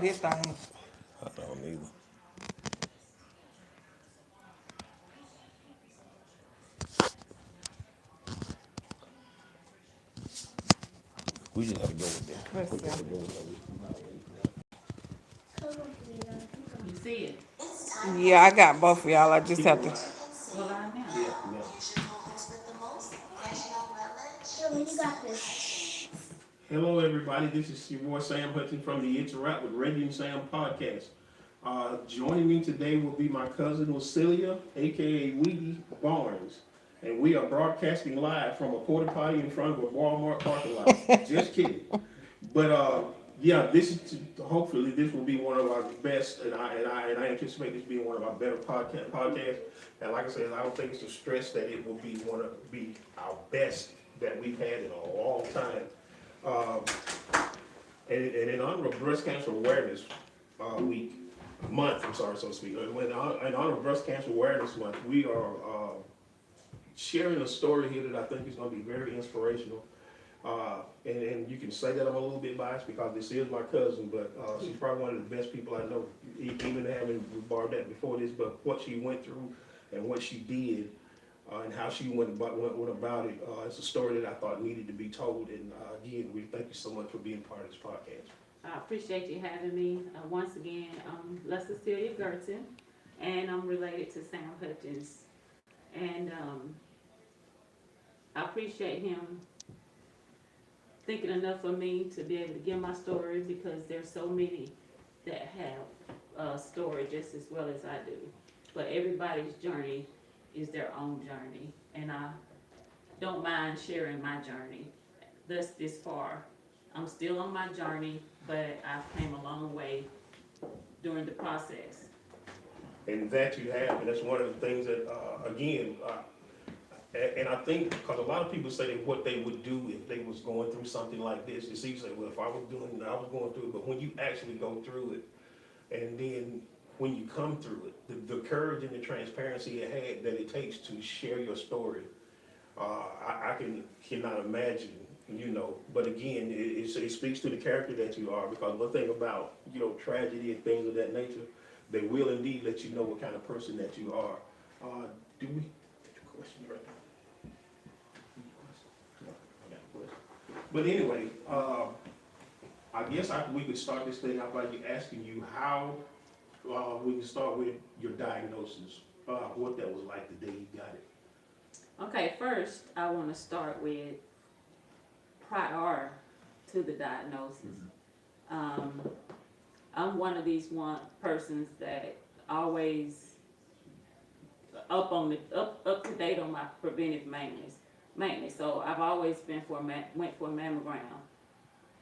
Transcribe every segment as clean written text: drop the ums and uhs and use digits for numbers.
this thing. I don't either. We just gotta go with that. Let's We see. gotta go with You see it? Yeah, I got both of y'all. I just have to. Well, I know. Hello, everybody. This is your boy Sam Hutchins from the Interact with Randy and Sam podcast. Joining me today will be my cousin Lucilia, aka Weedy Barnes, and we are broadcasting live from a porta potty in front of a Walmart parking lot. Just kidding. But yeah, this is hopefully this will be one of our best, and I anticipate this being one of our better podcasts. And like I said, I don't think it's a stress that it will be our best that we've had in a long time. And in honor of Breast Cancer Awareness Week, month, I'm sorry, so to speak, in honor of Breast Cancer Awareness Month, we are sharing a story here that I think is going to be very inspirational. And you can say that I'm a little bit biased because this is my cousin, but she's probably one of the best people I know, even having borrowed that before this, but what she went through and what she did and how she went about it. It's a story that I thought needed to be told. And again, we thank you so much for being part of this podcast. I appreciate you having me. Once again, I'm Cecilia Gerton, and I'm related to Sam Hutchins. And I appreciate him thinking enough of me to be able to give my story because there's so many that have a story just as well as I do. But everybody's journey is their own journey, and I don't mind sharing my journey. Thus this far, I'm still on my journey, but I've came a long way during the process. And that you have, and that's one of the things that, again, and I think, because a lot of people say that what they would do if they was going through something like this, it's easy to say, well, if I was going through it, but when you actually go through it, and then when you come through it, the courage and the transparency that it takes to share your story, I cannot imagine, but again, it speaks to the character that you are, because one thing about, tragedy and things of that nature, they will indeed let you know what kind of person that you are. Do we, question right now? No, I got a question. But anyway, I guess we could start this thing out by asking you how. We can start with your diagnosis, what that was like the day you got it. Okay, first I want to start with prior to the diagnosis. I'm one of these persons that always up to date on my preventive maintenance. So I've always went for a mammogram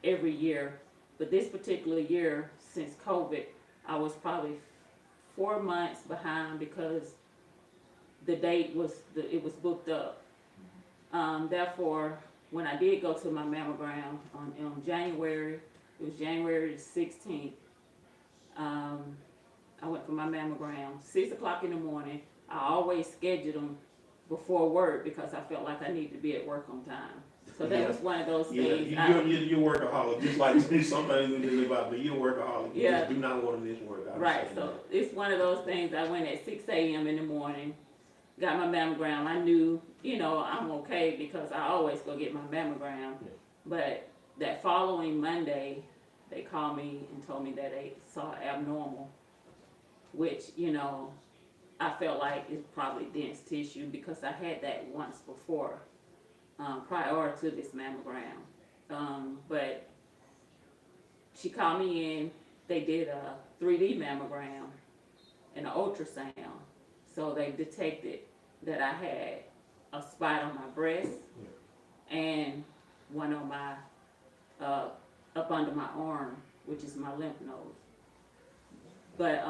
every year, but this particular year since COVID, I was probably 4 months behind because the date it was booked up. Therefore, when I did go to my mammogram on January, it was January the 16th. I went for my mammogram 6 o'clock in the morning. I always scheduled them before work because I felt like I needed to be at work on time. So that was one of those things. You're workaholic, just like sometimes we live out, but you're workaholic. You just do not want to miss work. Right, so it's one of those things. I went at 6 a.m. in the morning, got my mammogram. I knew, I'm okay because I always go get my mammogram. Yeah. But that following Monday, they called me and told me that they saw abnormal, which, I felt like it's probably dense tissue because I had that once before. Prior to this mammogram. But she called me in, they did a 3D mammogram and an ultrasound. So they detected that I had a spot on my breast and one on my, up under my arm, which is my lymph node. But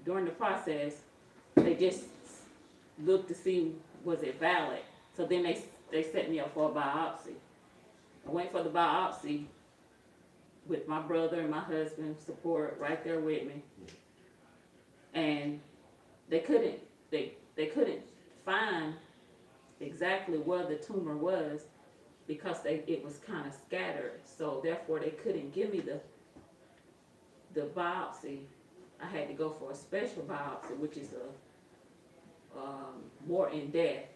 during the process, they just looked to see was it valid. So then they set me up for a biopsy. I went for the biopsy with my brother and my husband support right there with me. And they couldn't find exactly where the tumor was because it was kind of scattered. So therefore they couldn't give me the biopsy, I had to go for a special biopsy, which is more in depth.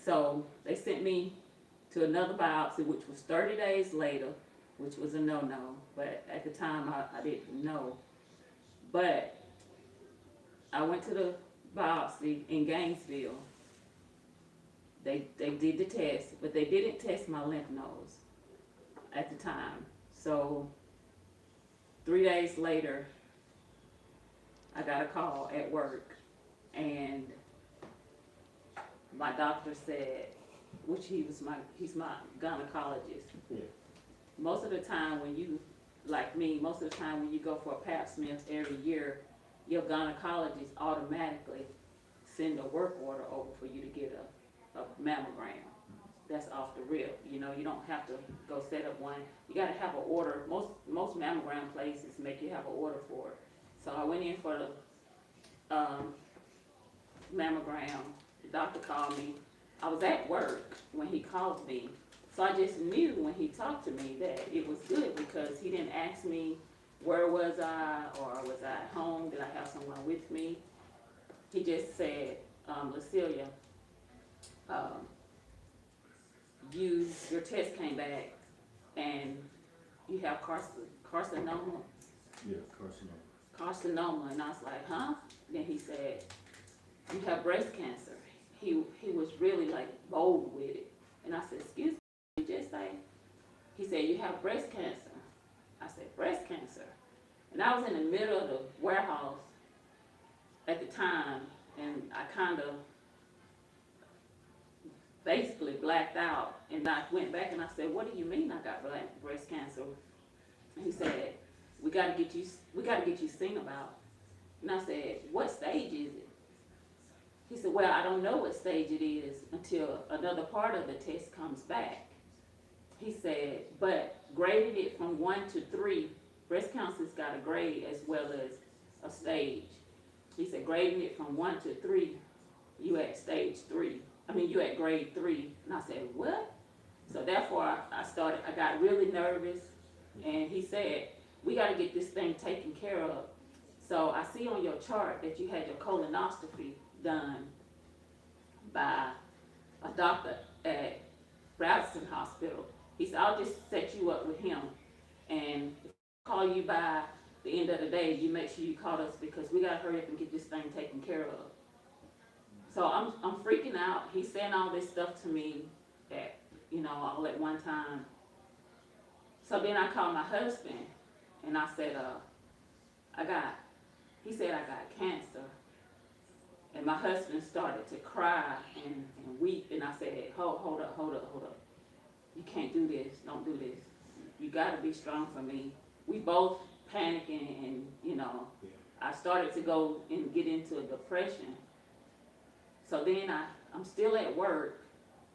So they sent me to another biopsy, which was 30 days later, which was a no-no. But at the time, I didn't know. But I went to the biopsy in Gainesville. They did the test, but they didn't test my lymph nodes at the time. So 3 days later, I got a call at work, and my doctor said, which he's my gynecologist. Yeah. Most of the time when you, like me, most of the time when you go for a pap smear every year, your gynecologist automatically send a work order over for you to get a mammogram. That's off the rip. You know, you don't have to go set up one. You got to have an order. Most mammogram places make you have an order for it. So I went in for the mammogram. The doctor called me. I was at work when he called me. So I just knew when he talked to me that it was good, because he didn't ask me where was I, or was I at home, did I have someone with me. He just said, Lucilia, your test came back and you have carcinoma. Yeah, carcinoma. Carcinoma, and I was like, huh? Then he said, you have breast cancer. He was really like bold with it. And I said, excuse me, did you just say? He said, you have breast cancer. I said, breast cancer? And I was in the middle of the warehouse at the time, and I kind of basically blacked out. And I went back and I said, what do you mean I got breast cancer? And he said, we got to get you seen about. And I said, what stage is it? He said, well, I don't know what stage it is until another part of the test comes back. He said, but grading it from 1 to 3, breast cancer's got a grade as well as a stage. He said, grading it from 1 to 3, you at stage 3. You at grade 3. And I said, what? So therefore, I got really nervous, and he said, we got to get this thing taken care of. So I see on your chart that you had your colonoscopy done by a doctor at Bradson Hospital. He said, I'll just set you up with him, and if I call you by the end of the day, you make sure you call us, because we got to hurry up and get this thing taken care of. So I'm freaking out. He's saying all this stuff to me that, all at one time. So then I called my husband, and I said, he said I got cancer. And my husband started to cry and weep, and I said, hold up. You can't do this, don't do this. You gotta be strong for me. We both panicking, and I started to go and get into a depression. So then I'm still at work.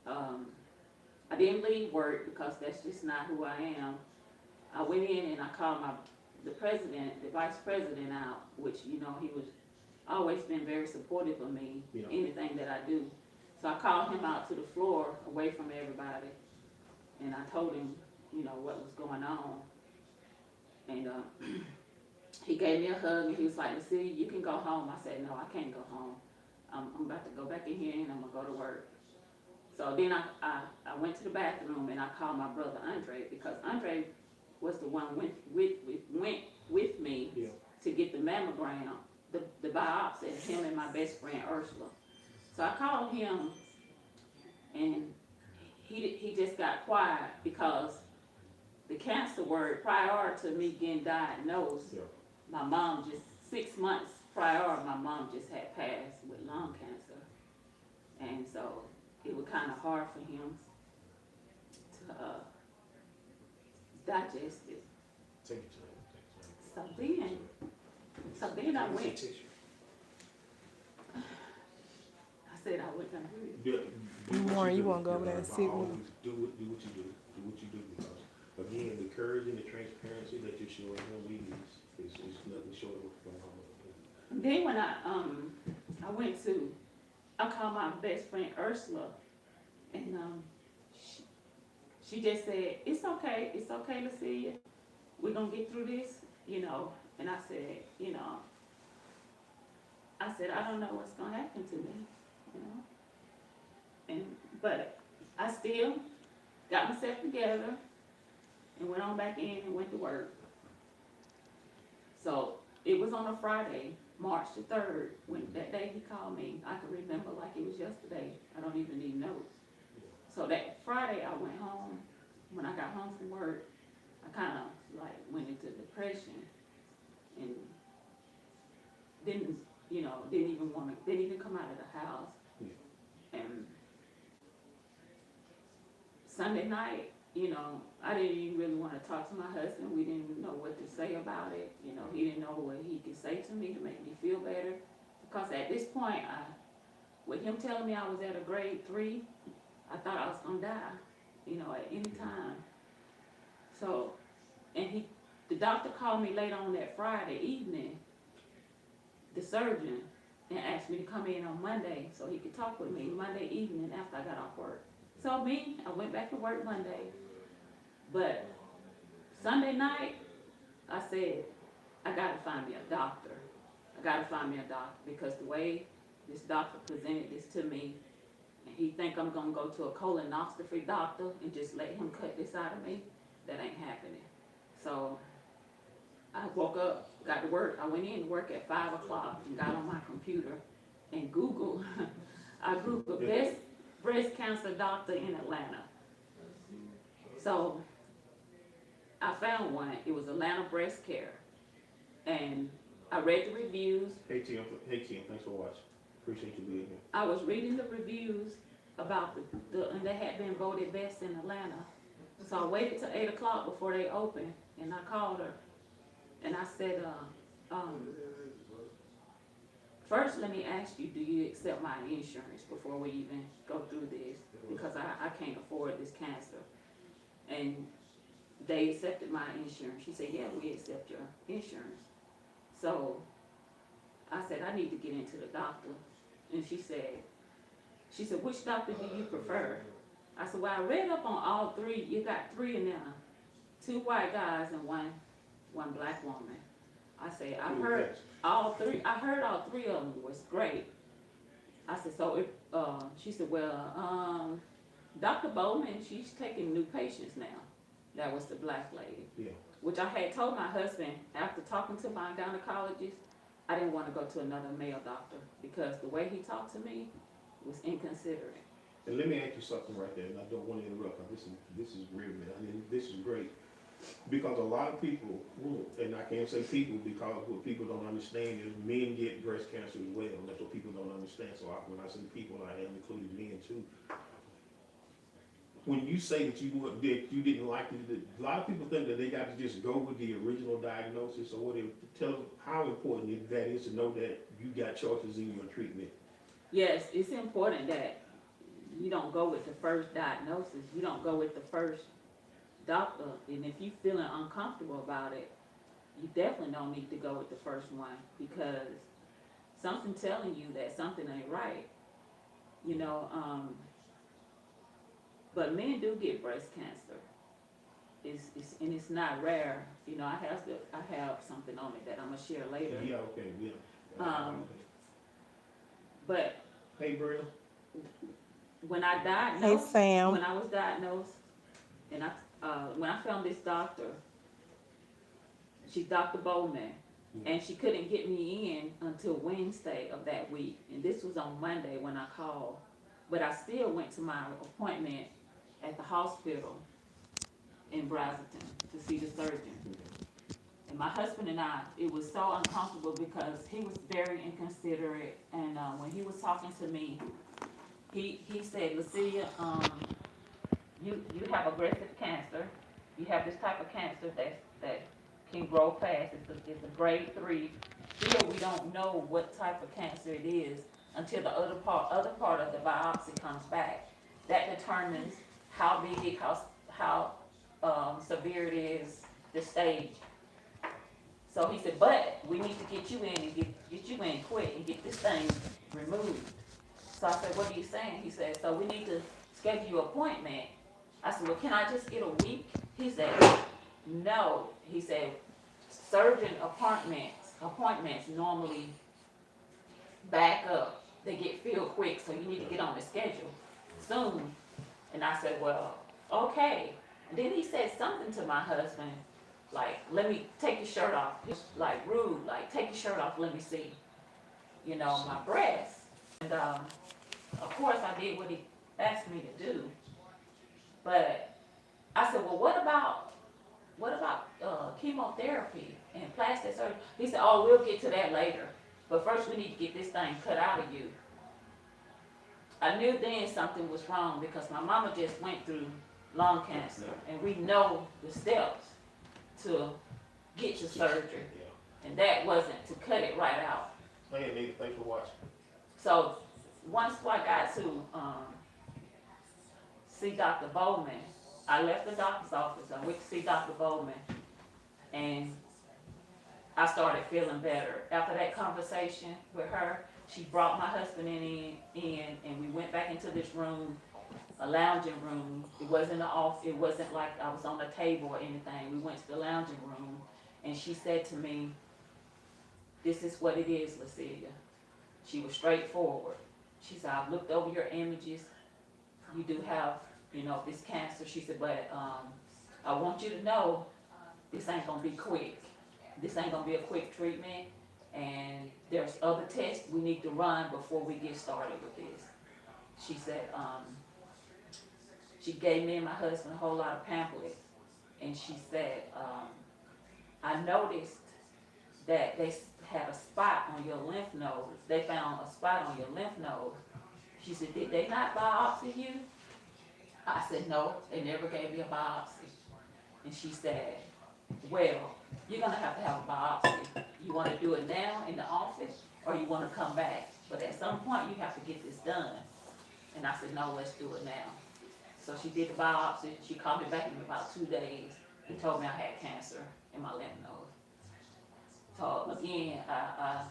I didn't leave work because that's just not who I am. I went in and I called the vice president out, which, he was always been very supportive of me, anything that I do. So I called him out to the floor away from everybody, and I told him, what was going on. And he gave me a hug, and he was like, Lucia, you can go home. I said, no, I can't go home. I'm about to go back in here and I'm gonna go to work. So then I went to the bathroom and I called my brother Andre, because Andre was the one went with me to get the mammogram, the biopsy, him and my best friend Ursula. So I called him, and he just got quiet, because the cancer word, prior to me getting diagnosed, my mom just 6 months prior, my mom just had passed with lung cancer. And so it was kind of hard for him to digest it. Take your time. So then I went. I said I wasn't gonna do it. You wanna go over there and sit with him? Do what you do. Do what you do, because again, the courage and the transparency that you're showing him, is nothing short of what's going on. Then when I called my best friend Ursula, and she just said, it's okay, Lucia. We're gonna get through this. you know, and I said, you know, I said, I don't know what's gonna happen to me, you know? But I still got myself together and went on back in and went to work. So it was on a Friday, March the 3rd, when that day he called me. I can remember like it was yesterday. I don't even need notes. So that Friday I went home. When I got home from work, I kind of like went into depression and didn't even come out of the house. And Sunday night, you know, I didn't even really want to talk to my husband. We didn't know what to say about it. You know, he didn't know what he could say to me to make me feel better. Because at this point, with him telling me I was at a grade 3, I thought I was gonna die, you know, at any time. So, and the doctor called me late on that Friday evening, the surgeon, and asked me to come in on Monday so he could talk with me Monday evening after I got off work. So I went back to work Monday, but Sunday night, I said, I gotta find me a doctor. I gotta find me a doctor because the way this doctor presented this to me, and he think I'm gonna go to a colonoscopy doctor and just let him cut this out of me, that ain't happening. So I woke up, got to work. I went in to work at 5 o'clock and got on my computer and Googled. I Googled best breast cancer doctor in Atlanta. So I found one. It was Atlanta Breast Care. And I read the reviews. Hey Tim, thanks for watching. Appreciate you being here. I was reading the reviews about and they had been voted best in Atlanta. So I waited till 8 o'clock before they opened, and I called her, and I said, first let me ask you, do you accept my insurance before we even go through this? Because I can't afford this cancer. And they accepted my insurance. She said, yeah, we accept your insurance. So I said, I need to get into the doctor. And she said, which doctor do you prefer? I said, well, I read up on all 3. You got 3 in there. 2 white guys and one black woman. I said, I heard all 3 of them was great. I said, so she said, well, Dr. Bowman, she's taking new patients now. That was the black lady. Yeah. Which I had told my husband after talking to my gynecologist, I didn't want to go to another male doctor because the way he talked to me was inconsiderate. And let me ask you something right there, and I don't want to interrupt, because this is real, man. I mean, this is great. Because a lot of people, and I can't say people because what people don't understand is men get breast cancer as well. That's what people don't understand. So when I say people, I am including men too. When you say that you didn't like it, a lot of people think that they got to just go with the original diagnosis or whatever. Tell them how important that is to know that you got choices in your treatment. Yes, it's important that you don't go with the first diagnosis. You don't go with the first doctor. And if you're feeling uncomfortable about it, you definitely don't need to go with the first one because something's telling you that something ain't right. You know, but men do get breast cancer. It's not rare. You know, I have something on it that I'm gonna share later. Yeah, okay, yeah. But Hey, Brenda. when I Hey, Sam. when I was diagnosed, and when I found this doctor, she's Dr. Bowman, and she couldn't get me in until Wednesday of that week, and this was on Monday when I called, but I still went to my appointment at the hospital in Brazelton to see the surgeon. And my husband and I, it was so uncomfortable because he was very inconsiderate, and when he was talking to me, he said, Lucia, you have aggressive cancer. You have this type of cancer that can grow fast. It's a grade 3. Still, we don't know what type of cancer it is until the other part of the biopsy comes back. That determines how big, how severe it is, the stage. So he said, but we need to get you in and get you in quick and get this thing removed. So I said, what are you saying? He said, so we need to schedule you an appointment. I said, well, can I just get a week? He said, no. He said, surgeon appointments normally back up. They get filled quick, so you need to get on the schedule soon. And I said, well, okay. And then he said something to my husband, like, let me take your shirt off. Just like rude, like, take your shirt off, let me see, you know, my breasts. And of course I did what he asked me to do. But I said, well, what about chemotherapy and plastic surgery? He said, oh, we'll get to that later. But first we need to get this thing cut out of you. I knew then something was wrong because my mama just went through lung cancer, and we know the steps to get your surgery. And that wasn't to cut it right out. Hey, Nita, thanks for watching. So once I got to see Dr. Bowman, I left the doctor's office. I went to see Dr. Bowman, and I started feeling better. After that conversation with her, she brought my husband in, and we went back into this room, a lounging room. It wasn't it wasn't like I was on the table or anything. We went to the lounging room, and she said to me, this is what it is, Lacelia. She was straightforward. She said, I've looked over your images. You do have, you know, this cancer. She said, but I want you to know this ain't gonna be quick. This ain't gonna be a quick treatment, and there's other tests we need to run before we get started with this. She said, she gave me and my husband a whole lot of pamphlets, and she said, I noticed that they had a spot on your lymph node. They found a spot on your lymph node. She said, did they not biopsy you? I said, no, they never gave me a biopsy. And she said, well, you're gonna have a biopsy. You wanna do it now in the office, or you wanna come back? But at some point, you have to get this done. And I said, no, let's do it now. So she did the biopsy. She called me back in about 2 days and told me I had cancer in my lymph node. So again, I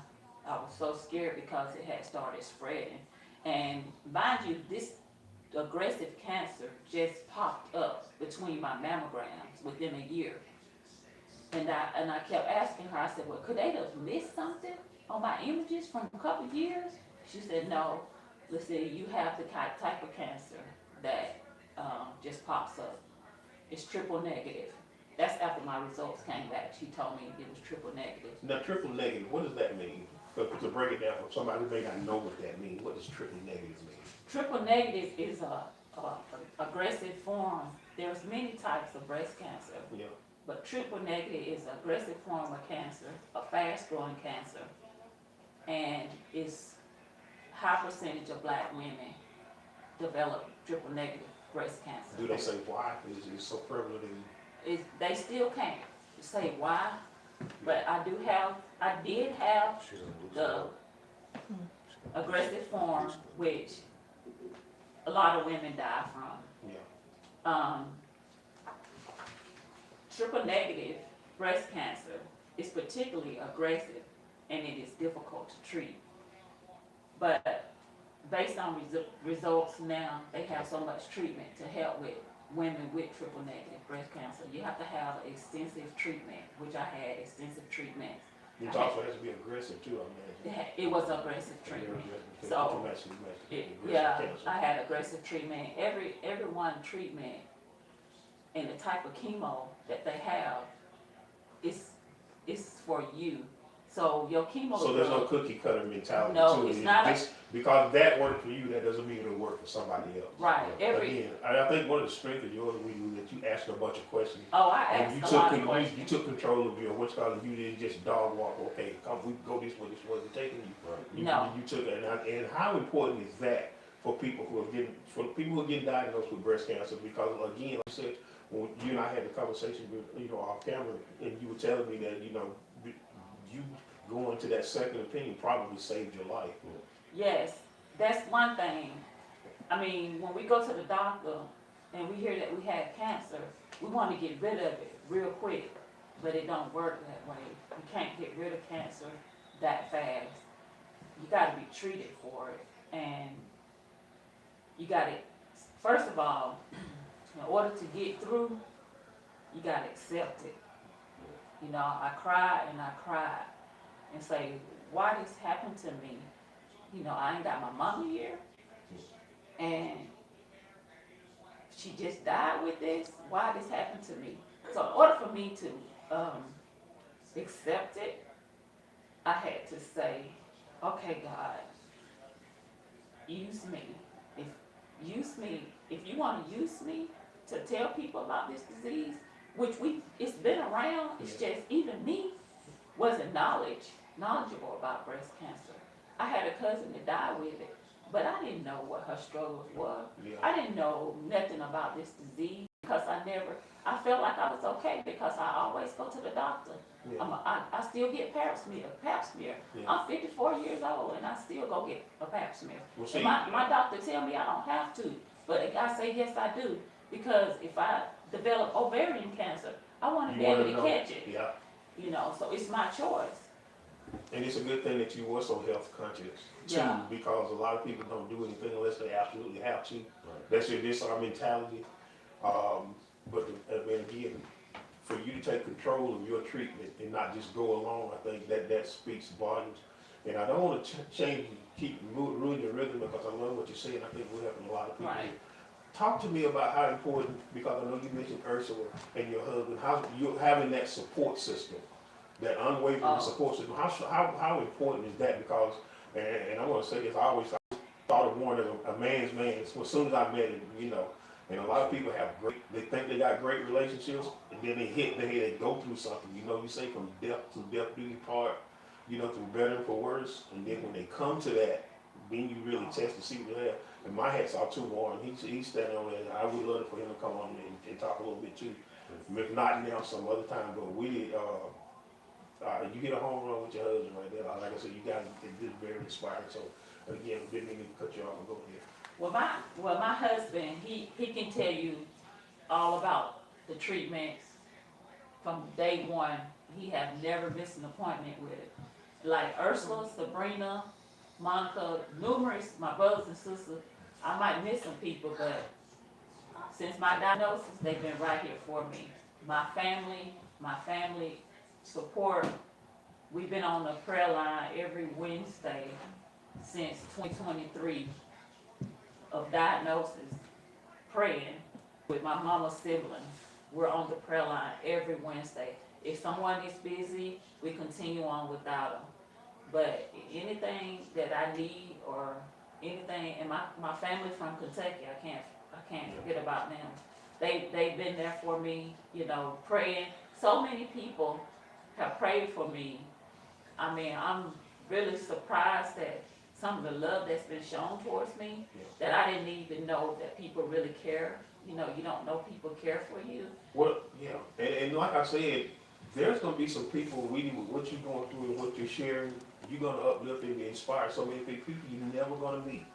was so scared because it had started spreading. And mind you, this aggressive cancer just popped up between my mammograms within a year. And I kept asking her, I said, well, could they have missed something on my images from a couple of years? She said, no, listen, you have the type of cancer that just pops up. It's triple negative. That's after my results came back. She told me it was triple negative. Now, triple negative, what does that mean? To break it down for somebody who may not know what that means, what does triple negative mean? Triple negative is a aggressive form. There's many types of breast cancer. Yeah. But triple negative is an aggressive form of cancer, a fast-growing cancer, and it's high percentage of black women develop triple negative breast cancer. Do they say why? Is it so prevalent in? They still can't say why, but I did have the aggressive form, which a lot of women die from. Yeah. Triple negative breast cancer is particularly aggressive, and it is difficult to treat. But based on results now, they have so much treatment to help with women with triple negative breast cancer. You have to have extensive treatment, which I had extensive treatment. It also has to be aggressive too, I imagine. It was aggressive treatment. So, yeah, I had aggressive treatment. Every one treatment and the type of chemo that they have is for you. So your chemo. So there's no cookie cutter mentality. No, to it's it. not. Because that worked for you, that doesn't mean it'll work for somebody else. Right. Again, I think one of the strengths of yours was that you asked a bunch of questions. Oh, I And asked a lot of questions. you took control of your what's called. You didn't just dog walk. Okay, come, we go this way. This wasn't taking you. No. You took it. And how important is that for people who are getting diagnosed with breast cancer? Because again, like I said, when you and I had the conversation with off camera, and you were telling me that you going to that second opinion probably saved your life. Yes, that's one thing. I mean, when we go to the doctor and we hear that we have cancer, we want to get rid of it real quick, but it don't work that way. You can't get rid of cancer that fast. You got to be treated for it, and you got to, first of all, in order to get through, you got to accept it. You know, I cried and I cried and say, why this happened to me? You know, I ain't got my mama here, and she just died with this. Why this happened to me? So in order for me to accept it, I had to say, okay, God, use me. If you want to use me to tell people about this disease, which it's been around, it's just even me wasn't knowledgeable about breast cancer. I had a cousin that died with it, but I didn't know what her struggles were. Yeah. I didn't know nothing about this disease because I felt like I was okay because I always go to the doctor. Yeah. I still get pap smear. Yeah. I'm 54 years old and I still go get a pap smear. Well, see, My doctor tell me I don't have to, but I say yes I do, because if I develop ovarian cancer, I want to be able to catch it. Yeah. You know, so it's my choice. And it's a good thing that you were so health conscious too, Yeah. because a lot of people don't do anything unless they absolutely have to. That's our mentality. But again, for you to take control of your treatment and not just go along, I think that speaks volumes. And I don't want to ruin your rhythm, because I love what you're saying. I think we're helping a lot of people. Right. Talk to me about how important, because I know you mentioned Ursula and your husband, how you're having that support system, that unwavering support system. How important is that? Because, and I want to say this, I always thought of Warren as a man's man. So as soon as I met him, you know, and a lot of people they think they got great relationships, and then they go through something. You know, you say from death do you part, you know, through better and for worse. And then when they come to that, then you really test to see what they have. And my hat's off to Warren. He's standing on there. I would love for him to come on and talk a little bit too. If not now, some other time. But we you get a home run with your husband right there. Like I said, you guys did very inspiring. So again, didn't mean to cut you off and go here. Well, my husband, he can tell you all about the treatments from day one. He have never missed an appointment with it. Like Ursula, Sabrina, Monica, numerous, my brothers and sisters. I might miss some people, but since my diagnosis, they've been right here for me. My family support. We've been on the prayer line every Wednesday since 2023 of diagnosis, praying with my mama's siblings. We're on the prayer line every Wednesday. If someone is busy, we continue on without them. But anything that I need or anything, and my family from Kentucky, I can't forget about them. They've been there for me, you know, praying. So many people have prayed for me. I mean, I'm really surprised at some of the love that's been shown towards me, that I didn't even know that people really care. You know, you don't know people care for you. Well, yeah, and like I said, there's going to be some people reading what you're going through and what you're sharing. You're going to uplift and inspire so many people you're never going to meet.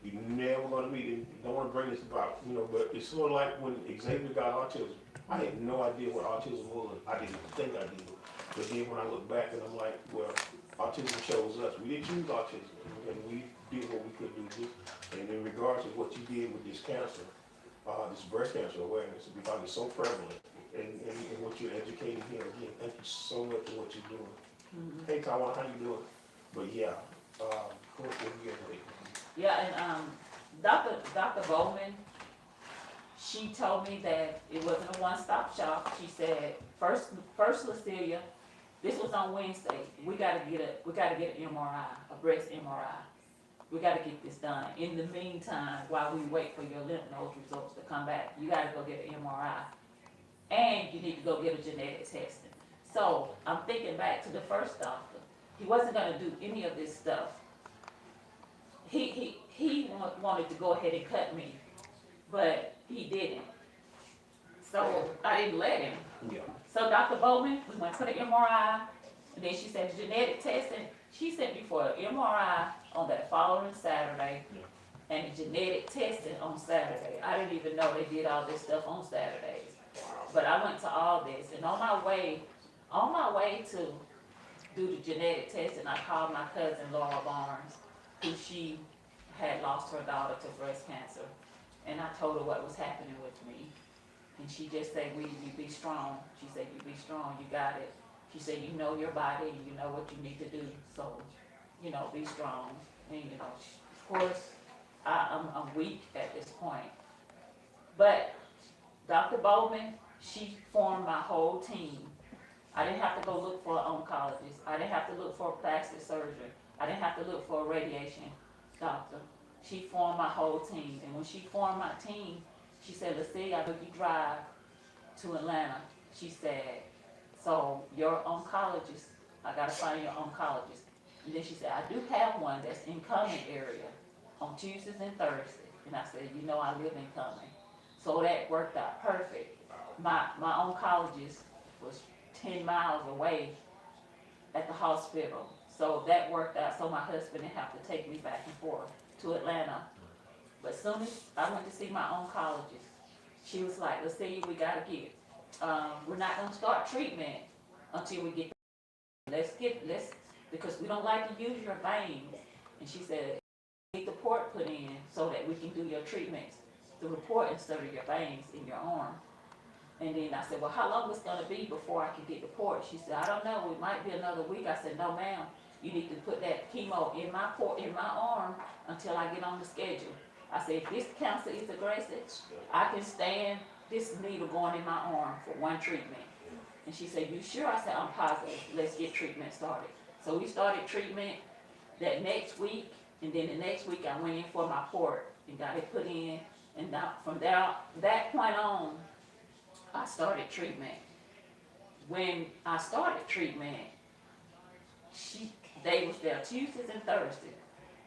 You're never going to meet. And you don't want to bring this about, you know, but it's sort of like when Xavier got autism. I had no idea what autism was. I didn't think I did. But then when I look back and I'm like, well, autism chose us. We didn't choose autism, and we did what we could do. And in regards to what you did with this cancer, this breast cancer awareness, because it's so prevalent, and what you're educating here, again, thank you so much for what you're doing. Mm-hmm. Hey, Tawana, how you doing? But yeah, what you get? Yeah, and Dr. Bowman, she told me that it wasn't a one-stop shop. She said, first, Lucilia, this was on Wednesday. We gotta get an MRI, a breast MRI. We gotta get this done. In the meantime, while we wait for your lymph node results to come back, you gotta go get an MRI. And you need to go get a genetic testing. So I'm thinking back to the first doctor. He wasn't gonna do any of this stuff. He wanted to go ahead and cut me, but he didn't. So I didn't let him. Yeah. So Dr. Bowman, we went for the MRI, and then she said the genetic testing. She sent me for an MRI on that following Saturday, and the genetic testing on Saturday. I didn't even know they did all this stuff on Saturdays. But I went to all this, and on my way to do the genetic testing, I called my cousin Laura Barnes, who she had lost her daughter to breast cancer, and I told her what was happening with me. And she just said, you be strong. She said, you be strong, you got it. She said, you know your body, and you know what you need to do, so, you know, be strong. And, you know, of course, I'm weak at this point. But Dr. Bowman, she formed my whole team. I didn't have to go look for an oncologist. I didn't have to look for a plastic surgeon. I didn't have to look for a radiation doctor. She formed my whole team. And when she formed my team, she said, Lucia, I know you drive to Atlanta. She said, so your oncologist, I gotta find your oncologist. And then she said, I do have one that's in Cumming area on Tuesdays and Thursdays. And I said, you know I live in Cumming. So that worked out perfect. My oncologist was 10 miles away at the hospital. So that worked out, so my husband didn't have to take me back and forth to Atlanta. But as soon as I went to see my oncologist, she was like, let's see, we gotta get, we're not gonna start treatment until we get, because we don't like to use your veins. And she said, get the port put in so that we can do your treatments through the port instead of your veins in your arm. And then I said, well, how long is it gonna be before I can get the port? She said, I don't know, it might be another week. I said, no ma'am, you need to put that chemo in my port, in my arm until I get on the schedule. I said, if this cancer is aggressive, I can stand this needle going in my arm for one treatment. And she said, you sure? I said, I'm positive, let's get treatment started. So we started treatment that next week, and then the next week I went in for my port and got it put in. And now, from that point on, I started treatment. When I started treatment, they was there Tuesdays and Thursdays.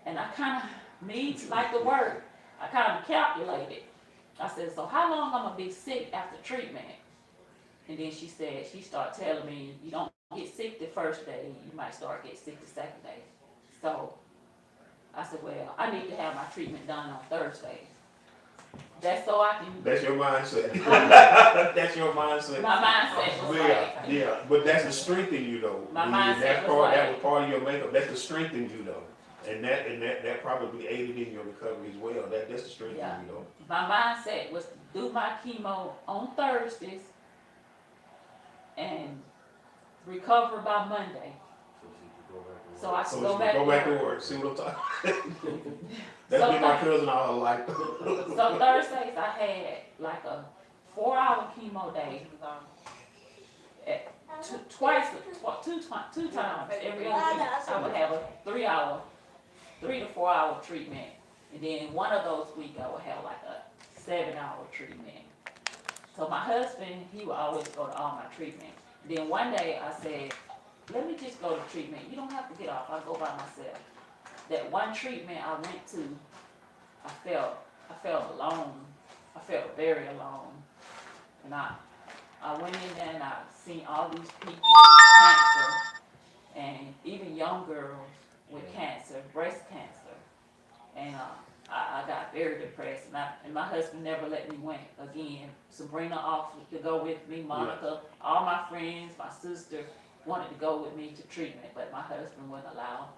And I kind of, me like to work, I kind of calculated. I said, so how long I'm gonna be sick after treatment? And then she said, she started telling me, you don't get sick the first day, you might start getting sick the second day. So I said, well, I need to have my treatment done on Thursday. That's so I can. That's your mindset. That's your mindset. My mindset was right. Yeah, but that's the strength in you though. My mindset was right. That was part of your makeup. That's the strength in you though. And that probably aided in your recovery as well. That's the strength in you though. My mindset was to do my chemo on Thursdays and recover by Monday. So I could go back to work. See what I'm talking. That's been my cousin all her life. So Thursdays I had like a 4-hour chemo day. Two times every other week. I would have a 3 to 4 hour treatment. And then one of those weeks I would have like a 7-hour treatment. So my husband, he would always go to all my treatment. Then one day I said, let me just go to treatment. You don't have to get off, I'll go by myself. That one treatment I went to, I felt alone. I felt very alone. And I went in there and I seen all these people with cancer, and even young girls with cancer, breast cancer. And I got very depressed, and my husband never let me went again. Sabrina offered to go with me, Monica, all my friends, my sister wanted to go with me to treatment, but my husband wouldn't allow.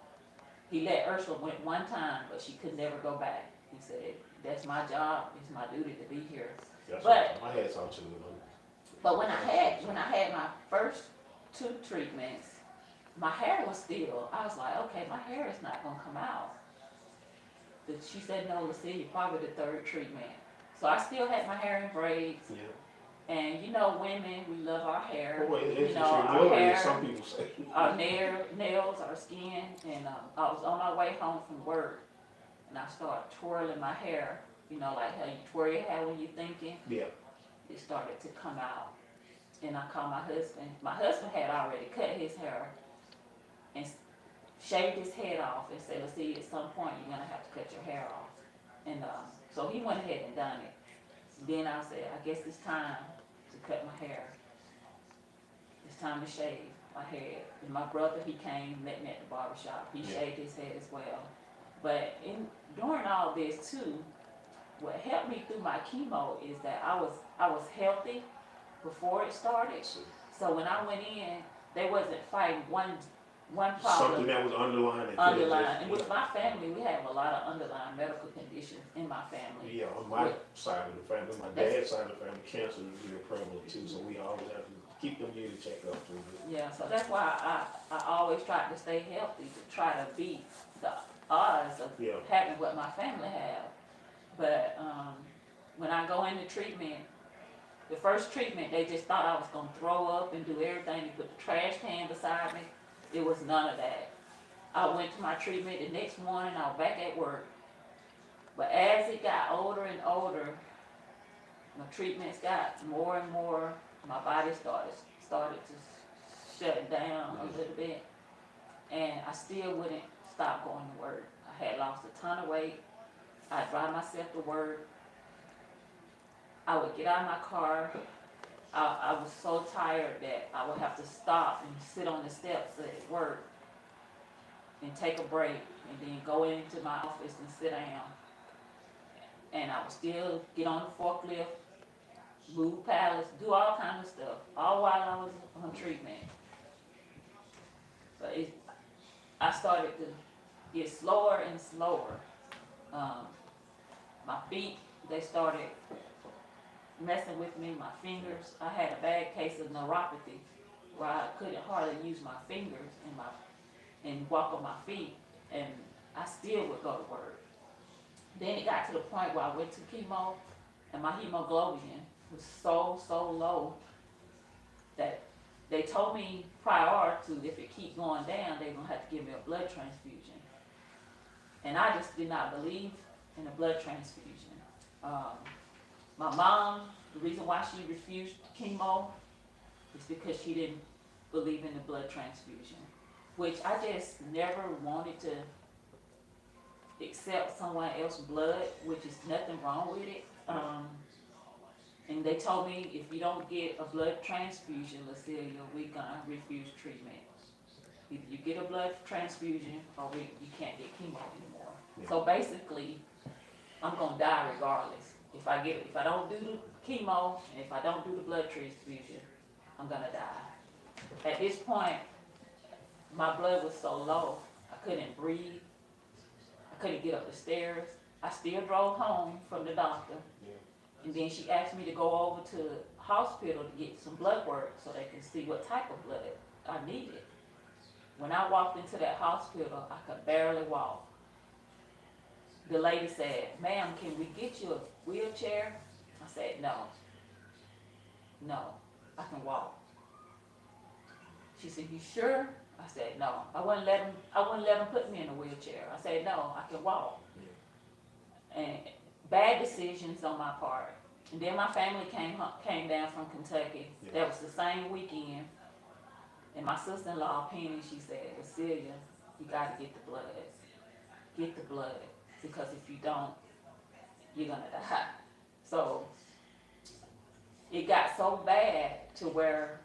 He let Ursula went one time, but she could never go back. He said, that's my job, it's my duty to be here. But I had some too. But when I had my first 2 treatments, my hair was still, I was like, okay, my hair is not gonna come out. But she said, no, Lucia, probably the 3rd treatment. So I still had my hair in braids. Yeah. And you know, women, we love our hair. Oh, you know, our hair, some people say. Our nails, our skin. And I was on my way home from work, and I started twirling my hair. You know, like how you twirl your hair when you're thinking. Yeah. It started to come out. And I called my husband. My husband had already cut his hair and shaved his head off and said, let's see, at some point you're gonna have to cut your hair off. And so he went ahead and done it. Then I said, I guess it's time to cut my hair. It's time to shave my head. And my brother, he came, met me at the barbershop. He shaved his head as well. But during all this too, what helped me through my chemo is that I was healthy before it started. So when I went in, they wasn't fighting one problem. Something that was underlying. And with my family, we have a lot of underlying medical conditions in my family. Yeah, on my side of the family, my dad's side of the family, cancer is real prevalent too. So we always have to keep them yearly checkups too. Yeah, so that's why I always try to stay healthy, to try to beat the odds of Yeah. having what my family have. But when I go into treatment, the first treatment, they just thought I was gonna throw up and do everything. They put the trash can beside me. It was none of that. I went to my treatment the next morning. I was back at work. But as it got older and older, my treatments got more and more. My body started to shut down a little bit, and I still wouldn't stop going to work. I had lost a ton of weight. I drive myself to work. I would get out of my car. I was so tired that I would have to stop and sit on the steps at work and take a break and then go into my office and sit down. And I would still get on the forklift, move pallets, do all kinds of stuff, all while I was on treatment. But I started to get slower and slower. My feet, they started messing with me, my fingers. I had a bad case of neuropathy where I couldn't hardly use my fingers and walk on my feet, and I still would go to work. Then it got to the point where I went to chemo, and my hemoglobin was so low that they told me prior to, if it keep going down, they're gonna have to give me a blood transfusion. And I just did not believe in a blood transfusion. My mom, the reason why she refused chemo is because she didn't believe in the blood transfusion, which I just never wanted to accept someone else's blood, which is nothing wrong with it. And they told me, if you don't get a blood transfusion, Lacelia, we're gonna refuse treatment. Either you get a blood transfusion or you can't get chemo anymore. Yeah. So So basically, I'm gonna die regardless. If I don't do the chemo and if I don't do the blood transfusion, I'm gonna die. At this point, my blood was so low, I couldn't breathe. I couldn't get up the stairs. I still drove home from the doctor. And then she asked me to go over to the hospital to get some blood work so they can see what type of blood I needed. When I walked into that hospital, I could barely walk. The lady said, "Ma'am, can we get you a wheelchair?" I said, no, I can walk. She said, "You sure?" I said, no. I wouldn't let them put me in a wheelchair. I said, no, I can walk. And bad decisions on my part. And then my family came down from Kentucky. Yeah. That was the same weekend. And my sister-in-law, Penny, she said, "Cecilia, you gotta get the blood. Get the blood. Because if you don't, you're gonna die." So it got so bad to where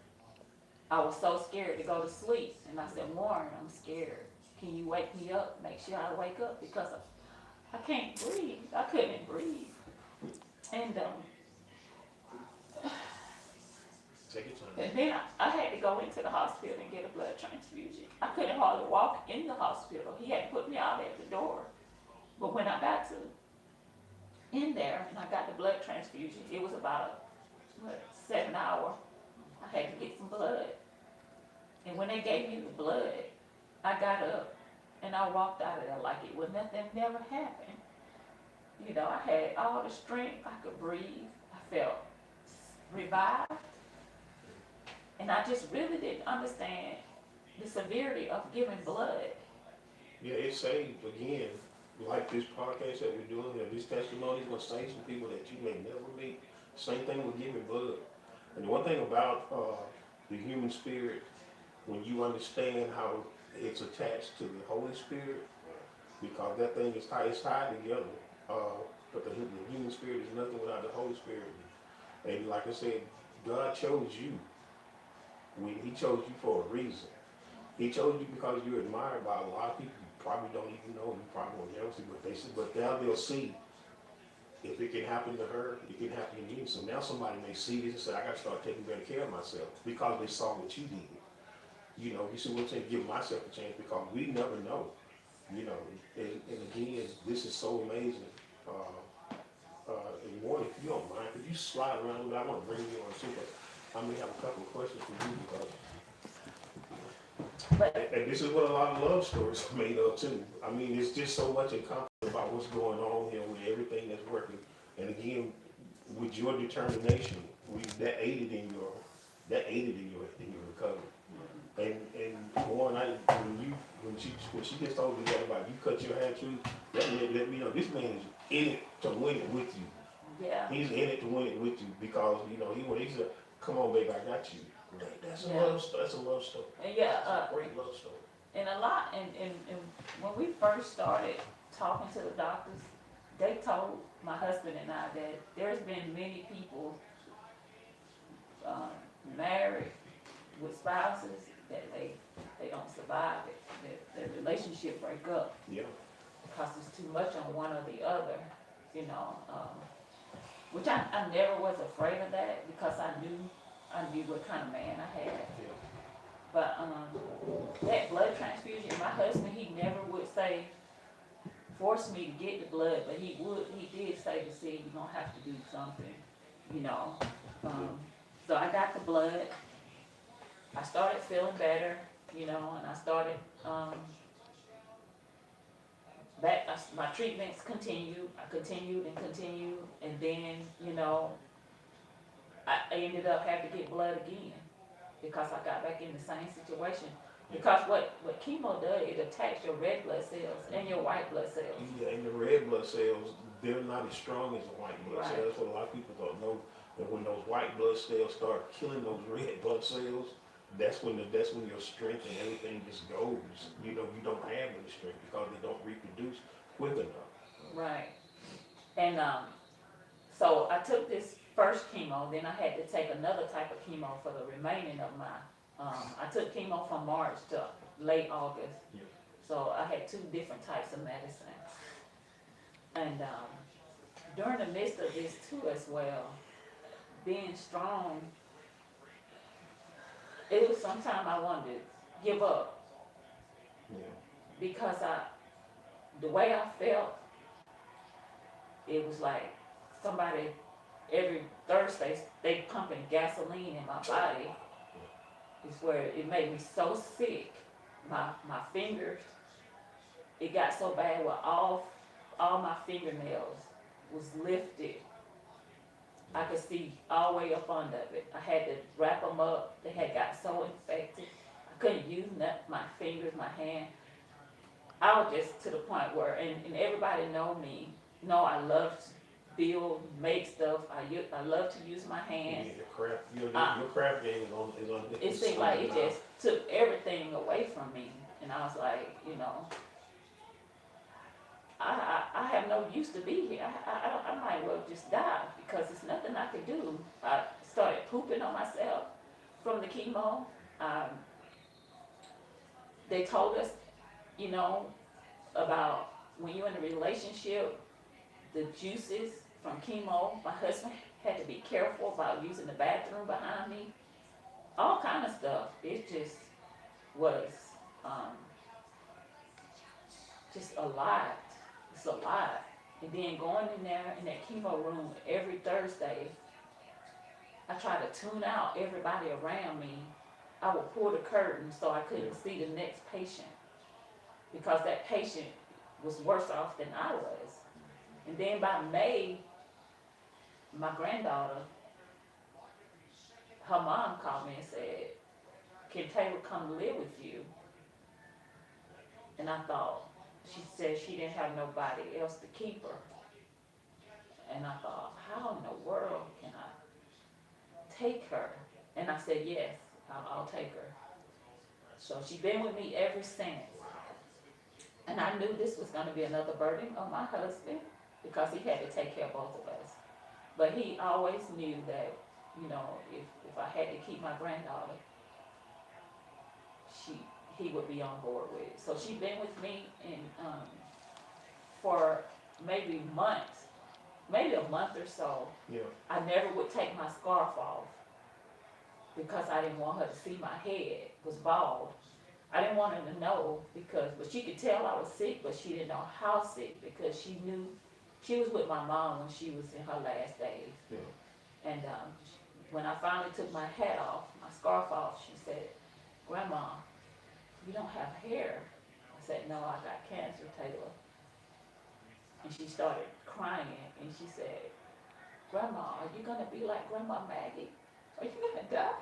I was so scared to go to sleep. And I said, "Warren, I'm scared. Can you wake me up? Make sure I wake up because I can't breathe." I couldn't breathe. And take your time. and then I had to go into the hospital and get a blood transfusion. I couldn't hardly walk in the hospital. He had to put me out at the door. But when I got in there and I got the blood transfusion, it was about 7 hours. I had to get some blood. And when they gave me the blood, I got up and I walked out of there like it was nothing never happened. You know, I had all the strength, I could breathe, I felt revived. And I just really didn't understand the severity of giving blood. Yeah, it saved, again, like this podcast that we're doing, these testimonies gonna save some people that you may never meet. Same thing with giving blood. And the one thing about the human spirit, when you understand how it's attached to the Holy Spirit, because that thing is tied together. But the human spirit is nothing without the Holy Spirit. And like I said, God chose you. He chose you for a reason. He chose you because you're admired by a lot of people you probably don't even know. You probably won't ever see, but now they'll see. If it can happen to her, it can happen to you. So now somebody may see this and say, "I got to start taking better care of myself," because they saw what you did. You know, you see what I'm saying? Give myself a chance, because we never know. You know, and again, this is so amazing. And Warren, if you don't mind, could you slide around? I want to bring you on super. I may have a couple of questions for you because, But, and this is what a lot of love stories are made of too. I mean, it's just so much in conflict about what's going on here with everything that's working. And again, with your determination, that aided in your recovery. And Warren, when she just told me that about you cut your hand through, that let me know this man is in it to win it with you. yeah, He's in it to win it with you because he said, "Come on, baby, I got you." That's a Yeah. love story. That's a love story. and yeah, That's a great love story. and a lot, and when we first started talking to the doctors, they told my husband and I that there's been many people, married with spouses that they don't survive it, that their relationship break up Yeah. because it's too much on one or the other, which I never was afraid of that because I knew what kind of man I had. Yeah. But that blood transfusion, my husband, he never would say, force me to get the blood, but he did say to see, you're gonna have to do something, you know. So I got the blood. I started feeling better, and I started, my treatments continued. I continued, and then, I ended up having to get blood again because I got back in the same situation. Because what chemo does, it attacks your red blood cells and your white blood cells. Yeah, and the red blood cells, they're not as strong as the white blood Right. cells. That's what a lot of people don't know. And when those white blood cells start killing those red blood cells, that's when your strength and everything just goes. You don't have any strength because they don't reproduce quick enough. Right. And so I took this first chemo, then I had to take another type of chemo for the remaining of my, I took chemo from March to late August. Yeah. So I had 2 different types of medicine. And during the midst of this too as well, being strong, it was sometimes I wanted to give up Yeah. because the way I felt, it was like somebody every Thursday they pumping gasoline in my body. It's where it made me so sick. My fingers, it got so bad where all my fingernails was lifted. I could see all the way up under it. I had to wrap them up. They had got so infected. I couldn't use my fingers, my hand. I was just to the point where, and everybody know me, I love to build, make stuff. I love to use my hands. Yeah, your craft game is on. It seemed like it just took everything away from me. And I was like, I have no use to be here. I might well just die because there's nothing I could do. I started pooping on myself from the chemo. They told us, about when you're in a relationship, the juices from chemo. My husband had to be careful about using the bathroom behind me. All kind of stuff. It just was just a lot. It's a lot. And then going in there in that chemo room every Thursday, I tried to tune out everybody around me. I would pull the curtain so I couldn't see the next patient because that patient was worse off than I was. And then by May, my granddaughter, her mom called me and said, "Can Taylor come live with you?" And I thought, she said she didn't have nobody else to keep her. And I thought, how in the world can I take her? And I said, yes, I'll take her. So she's been with me ever since. And I knew this was going to be another burden on my husband because he had to take care of both of us. But he always knew that, if I had to keep my granddaughter, he would be on board with it. So she's been with me for maybe months, maybe a month or so. Yeah. I never would take my scarf off because I didn't want her to see my head was bald. I didn't want her to know but she could tell I was sick, but she didn't know how sick because she knew she was with my mom when she was in her last days. Yeah. And when I finally took my hat off, my scarf off, she said, "Grandma, you don't have hair." I said, "No, I got cancer, Taylor." And she started crying, and she said, "Grandma, are you gonna be like Grandma Maggie? Are you gonna die?"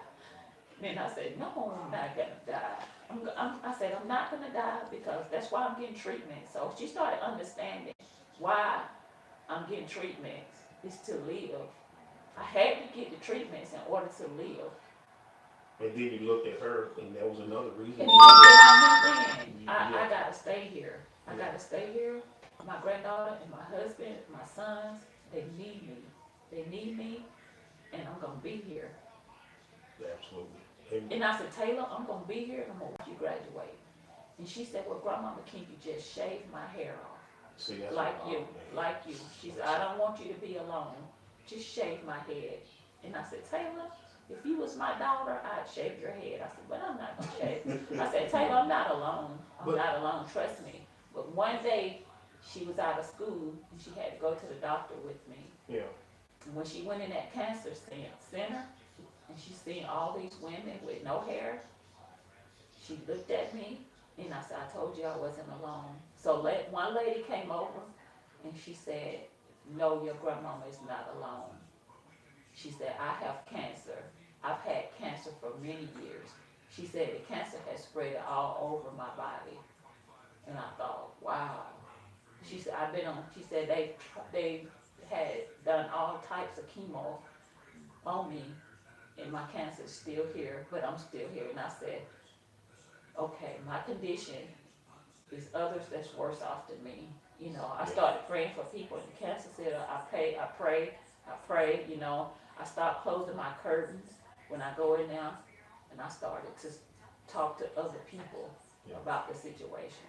And I said, "No, I'm not gonna die. I said, I'm not gonna die because that's why I'm getting treatment." So she started understanding why I'm getting treatments is to live. I had to get the treatments in order to live. And then you looked at her, and that was another reason. And then I knew then, I gotta stay here. I gotta stay here. My granddaughter and my husband, my sons, they need me. They need me, and I'm gonna be here. Absolutely. And I said, "Taylor, I'm gonna be here, and I'm gonna watch you graduate." And she said, "Well, Grandma, can you just shave my hair off? See, that's Like what you, like you." She said, "I don't want you to be alone. Just shave my head." And I said, "Taylor, if you was my daughter, I'd shave your head." I said, "But I'm not gonna shave." I said, "Taylor, I'm not alone. I'm not alone, trust me." But one day, she was out of school, and she had to go to the doctor with me. Yeah. And when she went in that cancer center, and she seen all these women with no hair, she looked at me, and I said, "I told you I wasn't alone." So one lady came over, and she said, "No, your grandmama is not alone." She said, "I have cancer. I've had cancer for many years." She said, "The cancer has spread all over my body." And I thought, wow. She said, she said they had done all types of chemo on me, and my cancer's still here, but I'm still here. And I said, okay, my condition is others that's worse off than me. You know, I started praying for people in the cancer center. I pray, you know. I stopped closing my curtains when I go in there, and I started to talk to other people about the situation.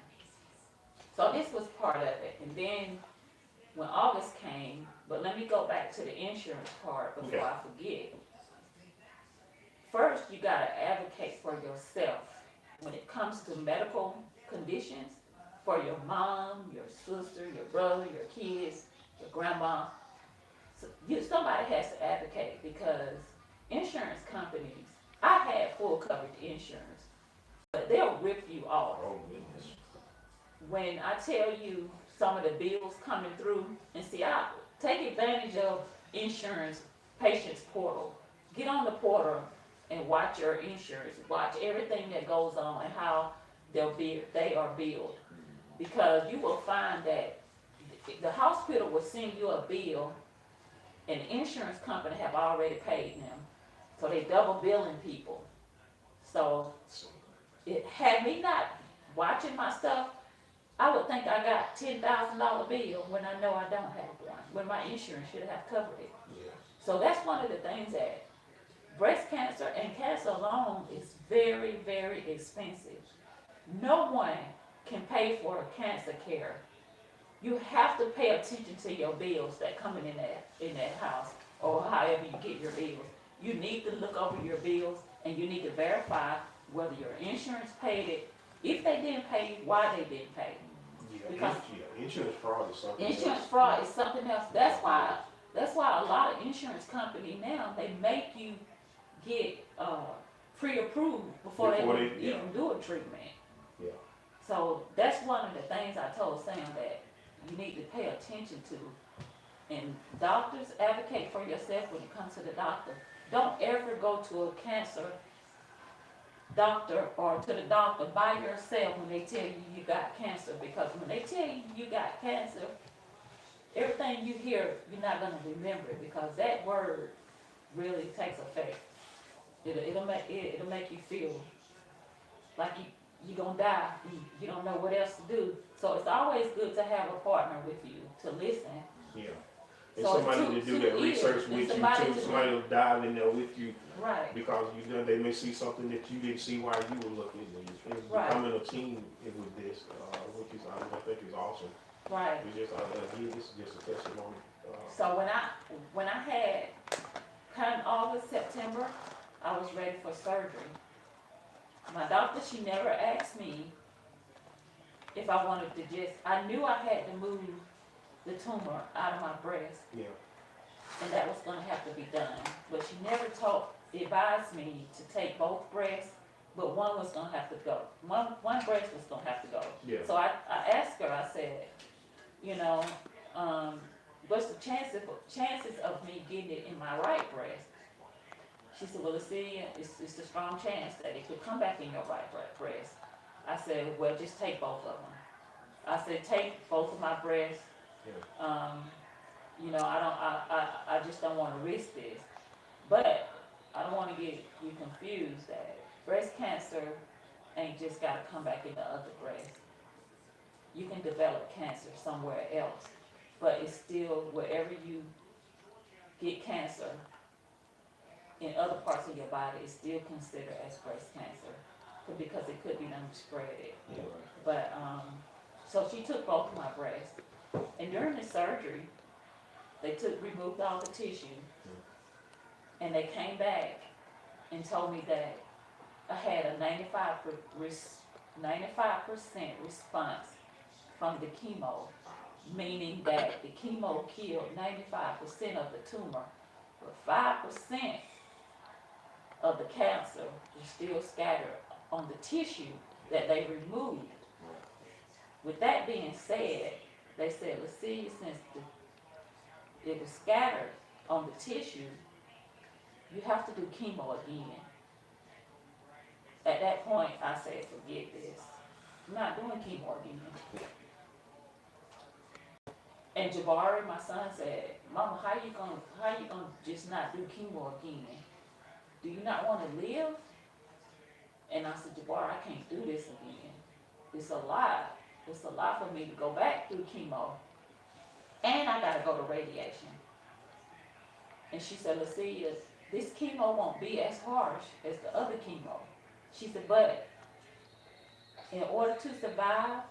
So this was part of it. And then when August came, but let me go back to the insurance part before I forget. First, you gotta advocate for yourself when it comes to medical conditions, for your mom, your sister, your brother, your kids, your grandma. So somebody has to advocate, because insurance companies, I had full coverage insurance, but they'll rip you off. Oh, goodness. When I tell you some of the bills coming through, and see, I take advantage of insurance patients portal. Get on the portal and watch your insurance, watch everything that goes on and how they are billed. Because you will find that the hospital will send you a bill, and the insurance company have already paid them. So they double billing people. So it had me not watching my stuff, I would think I got $10,000 bill when I know I don't have one, when my insurance should have covered it. Yeah. So that's one of the things that breast cancer and cancer alone is very, very expensive. No one can pay for cancer care. You have to pay attention to your bills that coming in that house, or however you get your bills. You need to look over your bills, and you need to verify whether your insurance paid it. If they didn't pay, why they didn't pay. Because insurance fraud is something. Insurance fraud is something else. That's why a lot of insurance companies now, they make you get pre-approved before they even do a treatment. Yeah. So that's one of the things I told Sam that you need to pay attention to. And doctors, advocate for yourself when it comes to the doctor. Don't ever go to a cancer doctor or to the doctor by yourself when they tell you you got cancer, because when they tell you you got cancer, everything you hear, you're not going to remember it, because that word really takes effect. It'll make you feel like you're going to die. You don't know what else to do. So it's always good to have a partner with you to listen. Yeah. And So somebody to do that research with you too. Somebody to dive in there with you. Right. Because they may see something that you didn't see while you were looking. It's becoming a team with this, which is, I think is awesome. Right. It's just, this is just a testimony. So when I had kind of August, September, I was ready for surgery. My doctor, she never asked me if I wanted to I knew I had to move the tumor out of my breast. Yeah. and that was gonna have to be done. But she never advised me to take both breasts, but one was gonna have to go. One breast was gonna have to go. Yeah. So I asked her, I said, you know, what's the chances of me getting it in my right breast? She said, well, it's a strong chance that it could come back in your right breast. I said, well, just take both of them. I said, take both of my breasts. Yeah. You know, I just don't want to risk this. But I don't want to get you confused that breast cancer ain't just got to come back in the other breast. You can develop cancer somewhere else, but it's still wherever you get cancer in other parts of your body, it's still considered as breast cancer because it could be done spread it. Yeah. But so she took both of my breasts, and during the surgery, they removed all the tissue, and they came back and told me that I had a 95% response from the chemo, meaning that the chemo killed 95% of the tumor, but 5% of the cancer was still scattered on the tissue that they removed. With that being said, they said, let's see, since it was scattered on the tissue, you have to do chemo again. At that point, I said, forget this. I'm not doing chemo again. And Jabari, my son, said, Mama, how you gonna just not do chemo again? Do you not want to live? And I said, Jabari, I can't do this again. It's a lot. It's a lot for me to go back through chemo. And I gotta go to radiation. And she said, Lucia, this chemo won't be as harsh as the other chemo. She said, but in order to survive,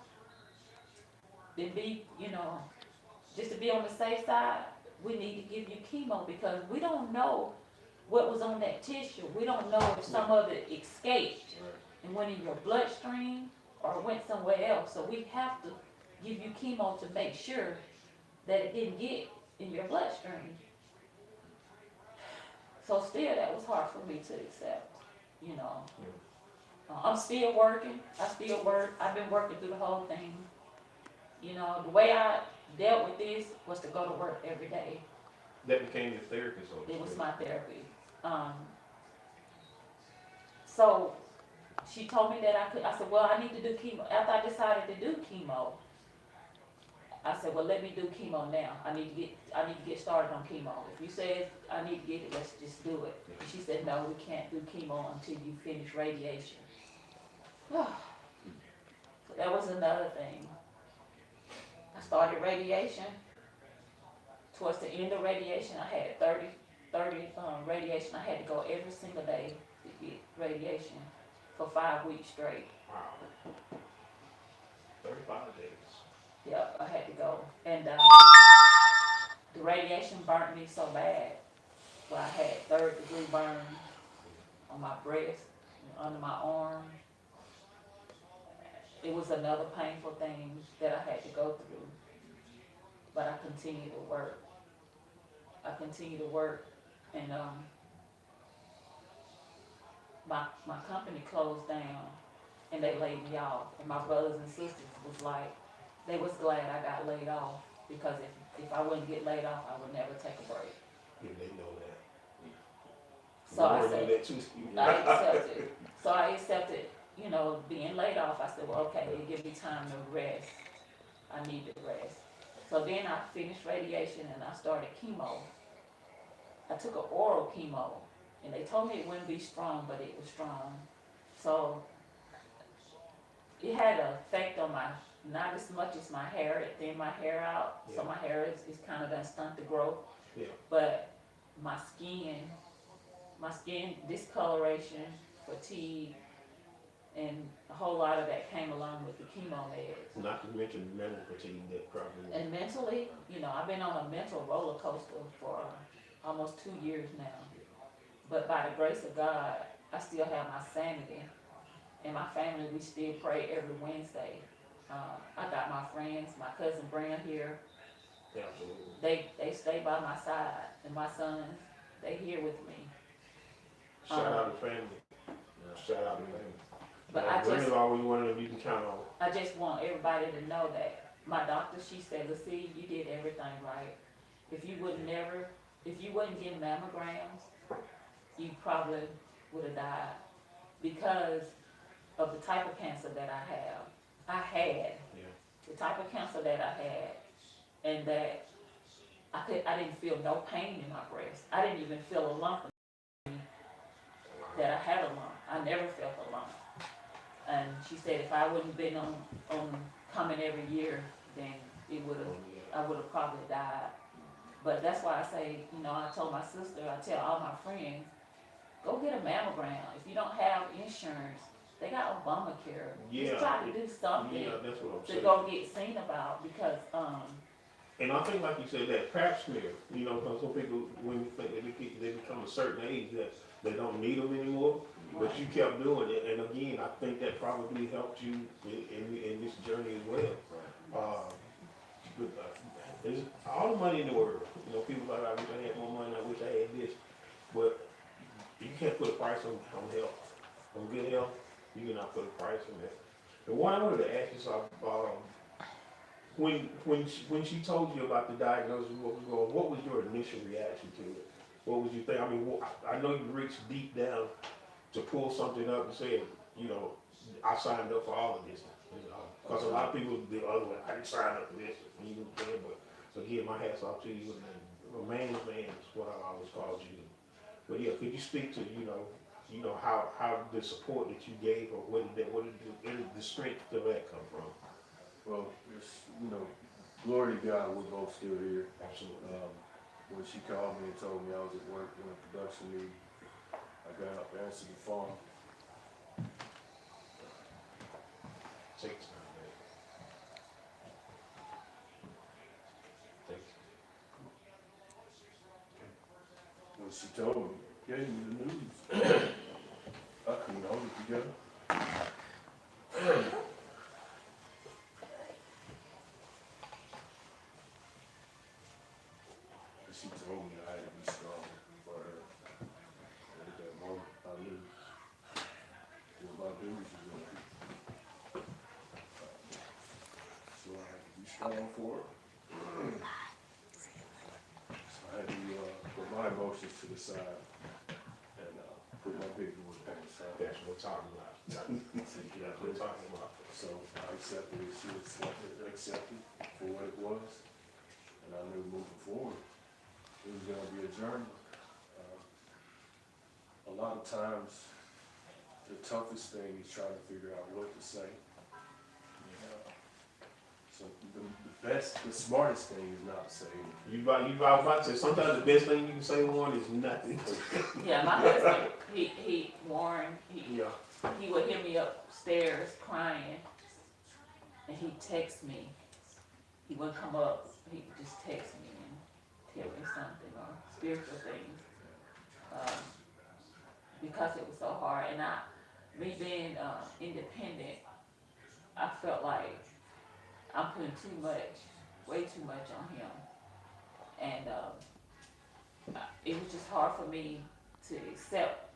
to be, just to be on the safe side, we need to give you chemo because we don't know what was on that tissue. We don't know if some of it escaped and went in your bloodstream or went somewhere else. So we have to give you chemo to make sure that it didn't get in your bloodstream. So still, that was hard for me to accept, I'm still working. I still work. I've been working through the whole thing. The way I dealt with this was to go to work every day. That became your therapy, so It was my therapy. So she told me that I could. I said, well, I need to do chemo. After I decided to do chemo, I said, well, let me do chemo now. I need to get started on chemo. If you say I need to get it, let's just do it. And she said, no, we can't do chemo until you finish radiation. So that was another thing. I started radiation. Towards the end of radiation, I had 30 radiation. I had to go every single day to get radiation for 5 weeks straight. wow. 35 days. Yep, I had to go. And the radiation burnt me so bad. Well, I had 3rd-degree burn on my breast, under my arm. It was another painful thing that I had to go through. But I continued to work. And my company closed down and they laid me off. And my brothers and sisters was like, they was glad I got laid off because if I wouldn't get laid off, I would never take a break. Yeah, they know that. So I Lord said, knew that too. I accepted. So I accepted, being laid off. I said, well, okay, it give me time to rest. I need to rest. So then I finished radiation and I started chemo. I took an oral chemo and they told me it wouldn't be strong, but it was strong. So it had an effect on not as much as my hair. It thinned my hair out. Yeah. So my hair is kind of gonna stunt the growth. Yeah. But my skin discoloration, fatigue, and a whole lot of that came along with the chemo meds. Not to mention mental fatigue that probably. And mentally, I've been on a mental roller coaster for almost 2 years now. But by the grace of God, I still have my sanity. And my family, we still pray every Wednesday. I got my friends, my cousin Brand here. Absolutely. They stay by my side, and my sons, they here with me. Shout out to family. Shout out to family. But Granny's always one of them you can count on. I just want everybody to know that my doctor, she said, "Lucy, you did everything right. If you wouldn't get mammograms, you probably would have died because of the type of cancer that I had, Yeah. the type of cancer that I had, and that I didn't feel no pain in my breast. I didn't even feel a lump that I had a lump. I never felt a lump. And she said if I wouldn't been on coming every year, then I would have probably died. But that's why I say, I told my sister, I tell all my friends, go get a mammogram. If you don't have insurance, they got Obamacare. Yeah. Just try to do something Yeah, that's what I'm to saying. go get seen about because And I think, like you said, that pap smear, because some people, when they become a certain age, that they don't need them anymore, but you kept doing it. And again, I think that probably helped you in this journey as well. There's all the money in the world. People like, I wish I had more money, I wish I had this. But you can't put a price on health. On good health, you cannot put a price on that. The one I wanted to ask you, so, when she told you about the diagnosis, what was your initial reaction to it? What was you think? I mean, I know you reached deep down to pull something up and say, I signed up for all of this. Because a lot of people the other way, I didn't sign up for this. But so again, my hats off to you. And a man's man is what I always called you. But yeah, could you speak to how the support that you gave, or where did the strength of that come from? Well, glory to God, we're both still here. Absolutely. When she called me and told me I was at work in a production meeting, I got up, answered the phone. Take time, man. When she told me, gave me the news, I couldn't hold it together. She told me I had to be strong for her. And at that moment, I knew what my duties were going to be. So I had to be strong for her. So I had to put my emotions to the side and put my big boy pants on. That's what we're talking about. That's what we're talking about. So I accepted it. She accepted for what it was. And I knew moving forward, it was going to be a journey. A lot of times, the toughest thing is trying to figure out what to say. So the smartest thing is not to say anything. You about to say sometimes the best thing you can say one is nothing. yeah, my husband, Warren, Yeah. he would hear me upstairs crying, and he'd text me. He wouldn't come up, he'd just text me and tell me something or spiritual things. Because it was so hard, and me being independent, I felt like I'm putting way too much on him. And it was just hard for me to accept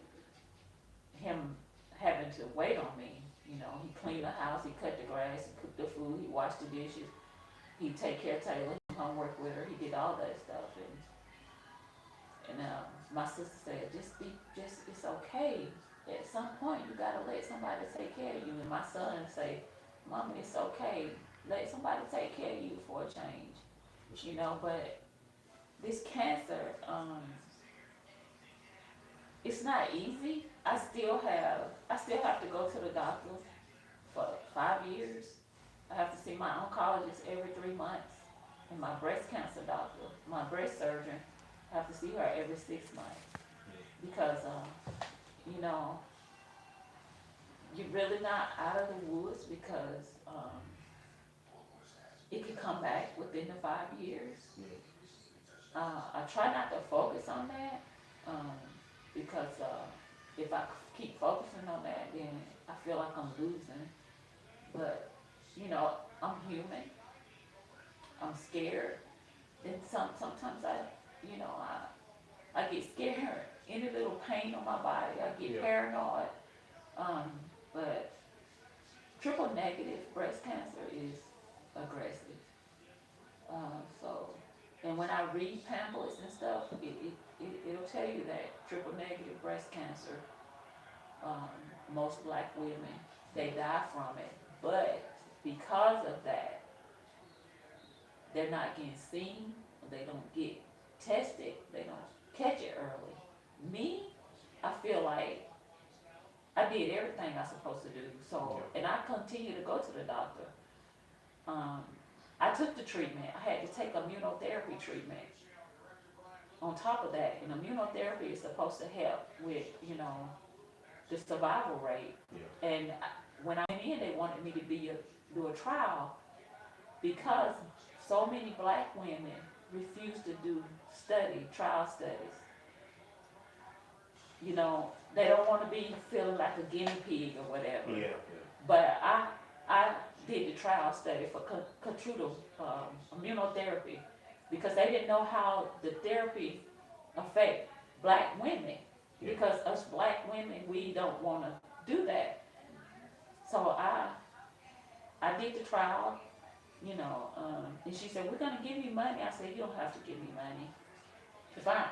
him having to wait on me. He cleaned the house, he cut the grass, he cooked the food, he washed the dishes, he'd take care of Taylor, he'd come work with her, he did all that stuff. And my sister said, it's okay. At some point, you gotta let somebody take care of you. And my son say, Mama, it's okay. Let somebody take care of you for a change. But this cancer, it's not easy. I still have to go to the doctor for 5 years. I have to see my oncologist every 3 months, and my breast cancer doctor, my breast surgeon, I have to see her every 6 months because you're really not out of the woods because it can come back within the 5 years. I try not to focus on that because if I keep focusing on that, then I feel like I'm losing. But I'm human. I'm scared. and sometimes I get scared. Any little pain on my body, I get Yeah. paranoid. But triple negative breast cancer is aggressive. So, and when I read pamphlets and stuff, it'll tell you that triple negative breast cancer, most black women, they die from it. But because of that, they're not getting seen, they don't get tested, they don't catch it early. Me, I feel like I did everything I was supposed to do. So, and I continue to go to the doctor. I took the treatment. I had to take immunotherapy treatment. On top of that, and immunotherapy is supposed to help with, the survival rate. Yeah. And when I went in, they wanted me to do a trial because so many black women refuse to do trial studies. They don't want to be feeling like a guinea pig or whatever. Yeah. But I did the trial study for Keytruda immunotherapy because they didn't know how the therapy affect black women. Yeah. Because us black women, we don't want to do that. So I did the trial, and she said, we're going to give you money. I said, you don't have to give me money. If I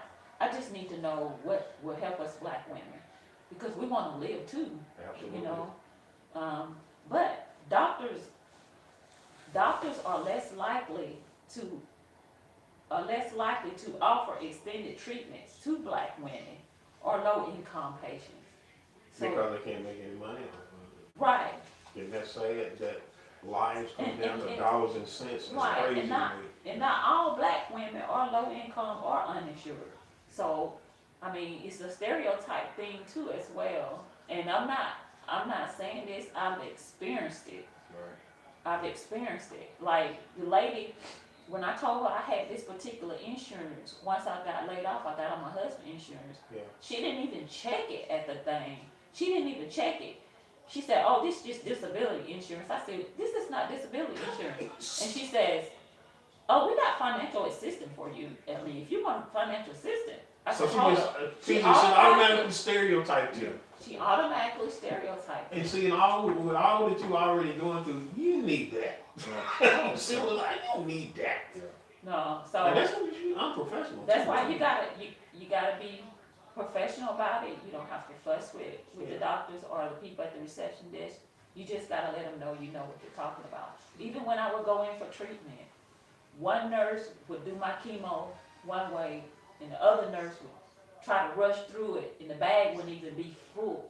just need to know what will help us black women because we want to live too. Absolutely. But doctors are less likely to offer extended treatments to black women or low income patients. So, Because they can't make any money off of it. right. And that's sad that lives come And- down and- to dollars and cents. It's Right, crazy and to me. not all black women are low income or uninsured. So, I mean, it's a stereotype thing too as well. And I'm not saying this, I've experienced it. Right. I've experienced it. Like the lady, when I told her I had this particular insurance, once I got laid off, I got on my husband's insurance. Yeah. She didn't even check it at the thing. She didn't even check it. She said, oh, this is just disability insurance. I said, this is not disability insurance. And she says, oh, we got financial assistance for you. I mean, if you want financial assistance. I So said, she hold just, up. she automatically stereotyped you. She automatically stereotyped. And see, with all that you already going through, you need that. She was like, you don't need that. No, so. And that's what you unprofessional. That's why you gotta be professional about it. You don't have to fuss with the doctors or the people at the reception desk. You just gotta let them know you know what you're talking about. Even when I would go in for treatment, one nurse would do my chemo one way, and the other nurse would try to rush through it, and the bag wouldn't even be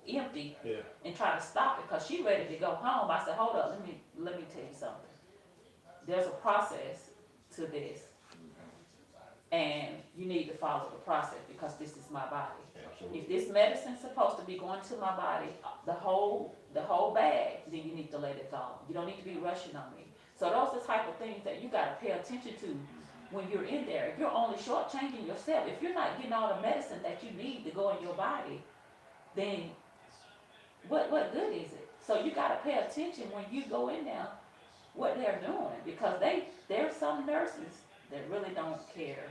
empty, Yeah. and try to stop it because she ready to go home. I said, hold up, let me tell you something. There's a process to this. And you need to follow the process because this is my body. Absolutely. If this medicine's supposed to be going to my body, the whole bag, then you need to let it go. You don't need to be rushing on me. So those are the type of things that you gotta pay attention to when you're in there. You're only shortchanging yourself. If you're not getting all the medicine that you need to go in your body, then what good is it? So you gotta pay attention when you go in there, what they're doing, because there's some nurses that really don't care.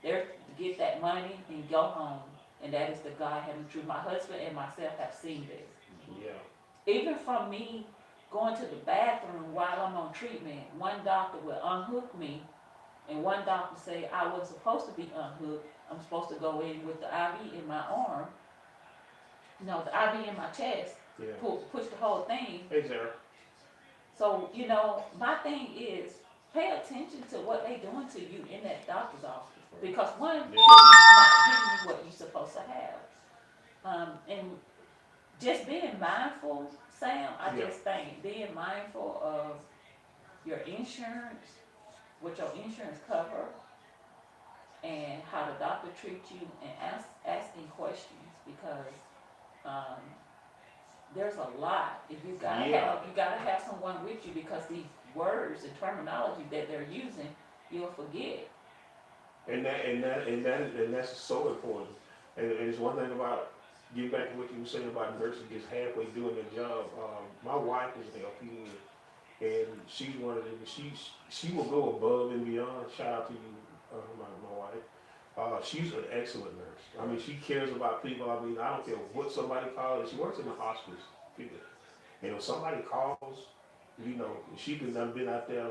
They're to get that money and go home, and that is the God having truth. My husband and myself have seen this. Yeah. Even from me going to the bathroom while I'm on treatment, one doctor will unhook me, and one doctor say I wasn't supposed to be unhooked. I'm supposed to go in with the IV in my arm. No, the IV in my chest. Yeah. Push the whole thing. Hey, Sarah. So, my thing is, pay attention to what they doing to you in that doctor's office. Because one, he's not giving you what you're supposed to have. And just being mindful, Sam, I just think being mindful of your insurance, what your insurance cover, and how the doctor treats you, and asking questions, because there's a lot. If you gotta have someone with you, because these words and terminology that they're using, you'll forget. And that's so important. And it's one thing about, getting back to what you were saying about nurses just halfway doing their job. My wife is an LPN, and she's one of them. She will go above and beyond. Shout out to you, my wife. She's an excellent nurse. I mean, she cares about people. I mean, I don't care what somebody calls. She works in the hospice. People. And if somebody calls, you know, she could have been out there.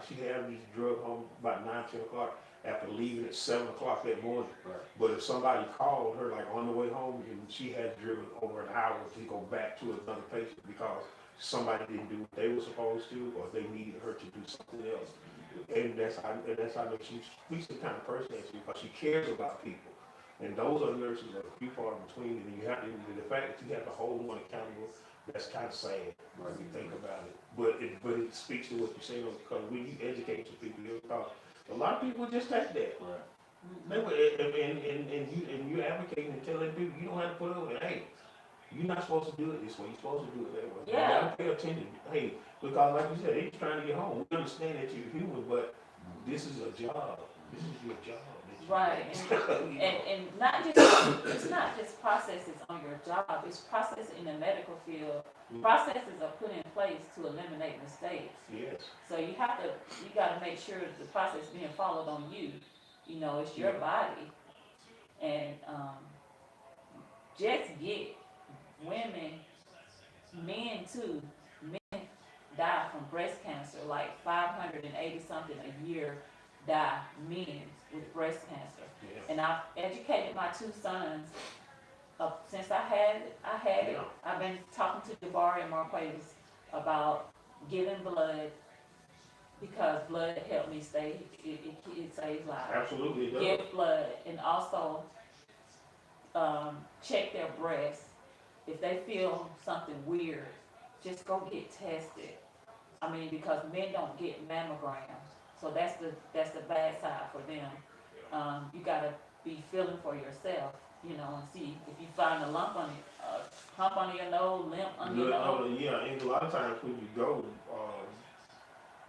She had this drug home about 9, 10 o'clock after leaving at 7 o'clock that morning. Right. But if somebody called her like on the way home, and she had driven over an hour to go back to another patient because somebody didn't do what they were supposed to, or they needed her to do something else. And that's how I know she's the kind of person that she, because she cares about people. And those are nurses that are few far in between. And you have to, the fact that you have to hold one accountable, that's kind of sad when you think about it. But it speaks to what you're saying, because when you educate your people, because a lot of people just like that. Right. They were, and you advocating and telling people you don't have to put up with, hey, you're not supposed to do it this way. You're supposed to do it that way. Yeah. You gotta pay attention. Hey, because like you said, they're trying to get home. We understand that you're human, but this is a job. This is your job. Right, and not just, it's not just processes on your job, it's processes in the medical field. Processes are put in place to eliminate mistakes. Yes. So you gotta make sure that the process being followed on you. You know, it's your body. And, just get women, men too, men die from breast cancer, like 580 something a year die, men with breast cancer. Yeah. And I've educated my two sons since I had it. Yeah. I've been talking to Jabari and Marquez about giving blood, because blood helped me stay, it saves lives. Absolutely. It does. Give blood, and also check their breasts. If they feel something weird, just go get tested. I mean, because men don't get mammograms, so that's the bad side for them. You gotta be feeling for yourself, you know, and see if you find a lump on it, hump under your nose, limp under your nose. Yeah, and a lot of times when you go,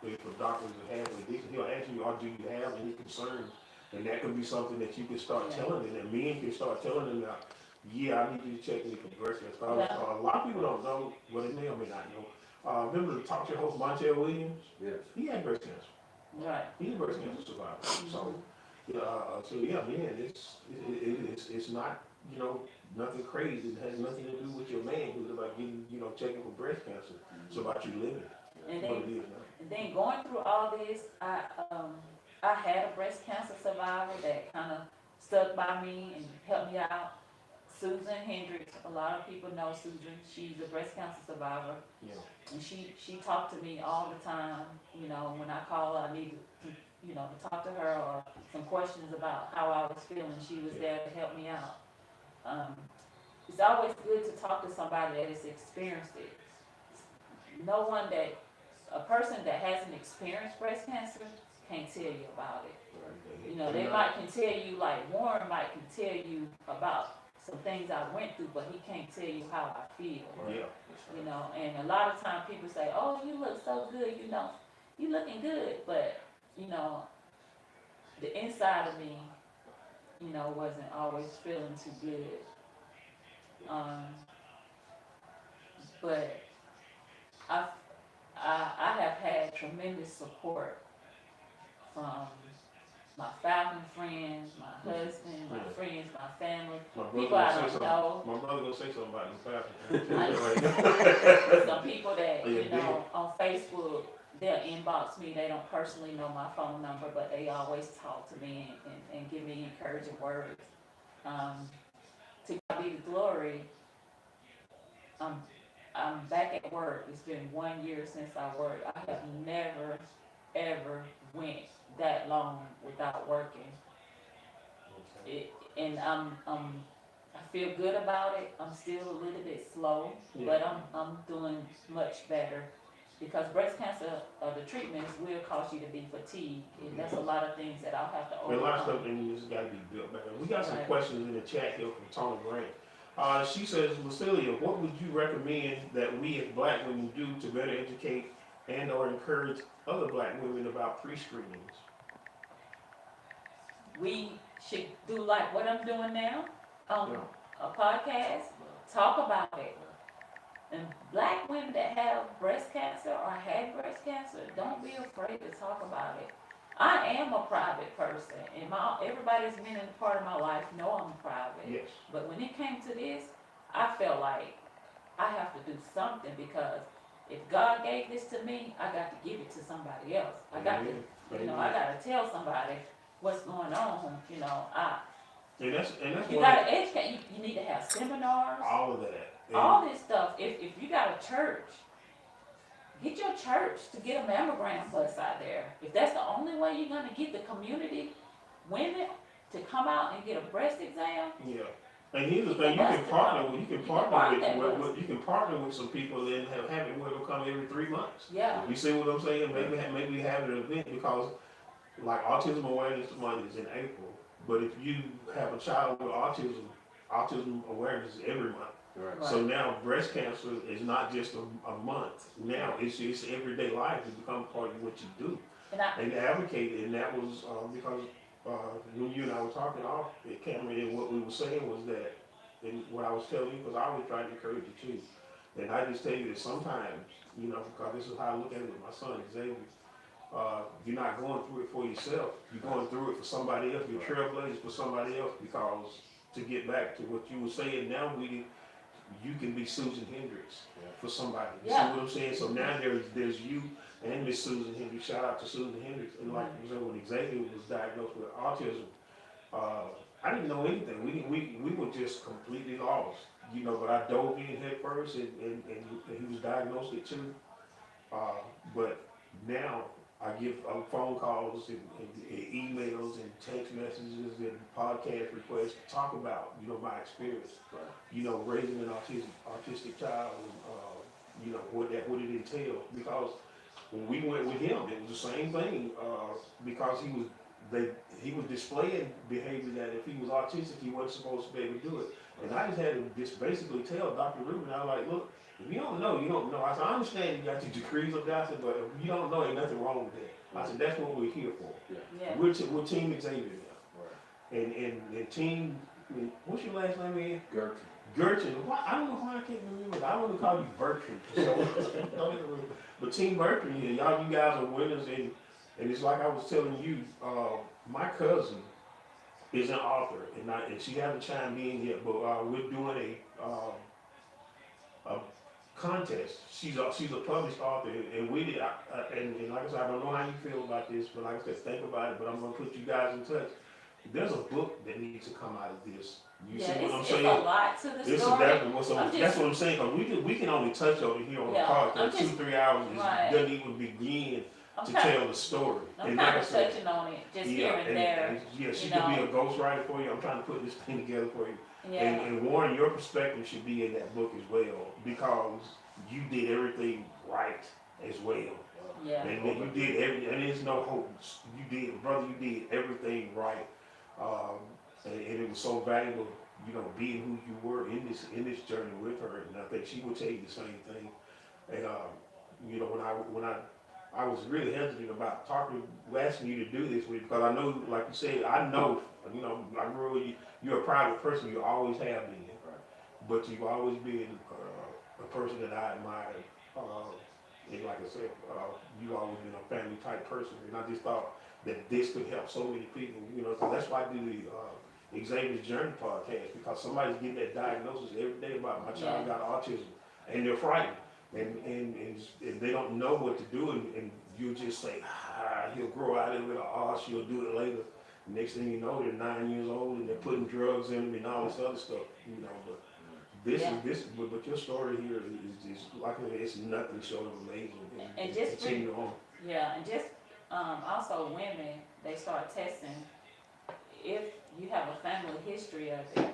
if a doctor has addiction, he'll ask you, or do you have any concerns? And that could be something that you can start telling them, and men can start telling them now, yeah, I need you to check me for breast cancer. A lot of people don't know, well, they may or may not know. Remember the talk show host Montel Williams? Yes. He had breast cancer. Right. He's a breast cancer survivor. So yeah, man, it's not, you know, nothing crazy. It has nothing to do with your manhood about getting, you know, checking for breast cancer. It's about you living. And What it is now. then going through all this, I had a breast cancer survivor that kind of stuck by me and helped me out. Susan Hendricks, a lot of people know Susan. She's a breast cancer survivor. Yeah. And she talked to me all the time. You know, when I call, I needed to, you know, to talk to her, or some questions about how I was feeling. She was there to help me out. It's always good to talk to somebody that has experienced it. No one a person that hasn't experienced breast cancer can't tell you about it. You know, they might can tell you, like Warren might can tell you about some things I went through, but he can't tell you how I feel. Yeah. You know, and a lot of times people say, oh, you look so good, you know, you looking good, but, you know, the inside of me, you know, wasn't always feeling too good. But I have had tremendous support from my family, friends, my husband, my friends, my family, people I don't know. My brother gonna say something about the Some people that, you know, on Facebook, they'll inbox me. They don't personally know my phone number, but they always talk to me and give me encouraging words. To God be the glory. I'm back at work. It's been 1 year since I worked. I have never, ever went that long without working. And I feel good about it. I'm still a little bit slow, but I'm doing much better, because breast cancer, the treatments will cause you to be fatigued, and that's a lot of things that I'll have to overcome. A lot of stuff in this got to be built back. We got some questions in the chat here from Tony Grant. She says, Lucilia, what would you recommend that we as black women do to better educate and or encourage other black women about pre-screenings? We should do like what I'm doing now on a podcast, talk about it. And black women that have breast cancer or had breast cancer, don't be afraid to talk about it. I am a private person, and everybody's been in a part of my life know I'm private. Yes. But when it came to this, I felt like I have to do something, because if God gave this to me, I got to give it to somebody else. I got Amen. to, I got to tell somebody what's going on. And that's You why got to educate. You need to have seminars, all of that. And all this stuff. If you got a church, get your church to get a mammogram bus out there. If that's the only way you're gonna get the community women to come out and get a breast exam, yeah. And here's the You thing: can you bust can it partner out. with You can partner with us. you can partner with some people and have it where it'll come every 3 months. yeah, You see what I'm saying? Maybe have an event because like Autism Awareness Month is in April, but if you have a child with autism awareness is every month. Right. Right. So now breast cancer is not just a month. Now it's everyday life. It becomes part of what you do. And advocate, and that was because when you and I were talking off at camera, and what we were saying was that, and what I was telling you, because I always try to encourage you too. And I just tell you that sometimes, because this is how I look at it with my son, Xavier, you're not going through it for yourself. You're going through it for somebody else. You're trailblazers for somebody else, because to get back to what you were saying, now you can be Susan Hendricks for somebody. You see what I'm saying? So now there's you and Miss Susan Hendricks. Shout out to Susan Hendricks. And like you said, when Xavier was diagnosed with autism, I didn't know anything. We were just completely lost, But I dove in head first, and he was diagnosed at 2. But now I give phone calls and emails and text messages and podcast requests to talk about, my experience. Right. Raising an autistic child, and what it entailed. Because when we went with him, it was the same thing. Because he was displaying behavior that if he was autistic, he wasn't supposed to be able to do it. And I just had to just basically tell Dr. Rubin, I was like, look, if you don't know, you don't know. I said, I understand you got your degrees up there. I said, but if you don't know, ain't nothing wrong with that. I said, that's what we're here for. yeah. We're Team Xavier now. Right. And Team, what's your last name again? Gertrude. Gertrude. I don't know why I can't remember. I want to call you Bertrand. So, but Team Bertrand, you guys are winners. And it's like I was telling you, my cousin is an author, and she hasn't chimed in yet, but we're doing a contest. She's a published author, and we did. And like I said, I don't know how you feel about this, but like I said, think about it. But I'm gonna put you guys in touch. There's a book that needs to come out of this. You see what I'm saying? It's a lot to the It's story. that's what I'm saying. Because we can only touch over here on the podcast 2-3 hours. It doesn't even begin to tell the story. I'm kind of touching on it, just here and there. She could be a ghostwriter for you. I'm trying to put this thing together for you. Yeah. And Warren, your perspective should be in that book as well, because you did everything right as well. Yeah. And then you did and there's no hope. Brother, you did everything right. And it was so valuable, being who you were in this journey with her. And I think she would tell you the same thing. And when I was really hesitant about asking you to do this with, because I know, like you said, I grew up, you're a private person, you always have been, but you've always been a person that I admired. And like I said, you've always been a family type person, and I just thought that this could help so many people, so that's why I do the Xavier's Journey podcast, because somebody's getting that diagnosis every day about my child got autism, and they're frightened. And they don't know what to do, and you just say, he'll grow out of it, or she'll do it later. Next thing you know, they're 9 years old and they're putting drugs in them and all this other stuff, But your story here is like it's nothing short of amazing. And just continue on. Yeah, and just also women, they start testing if you have a family history of it.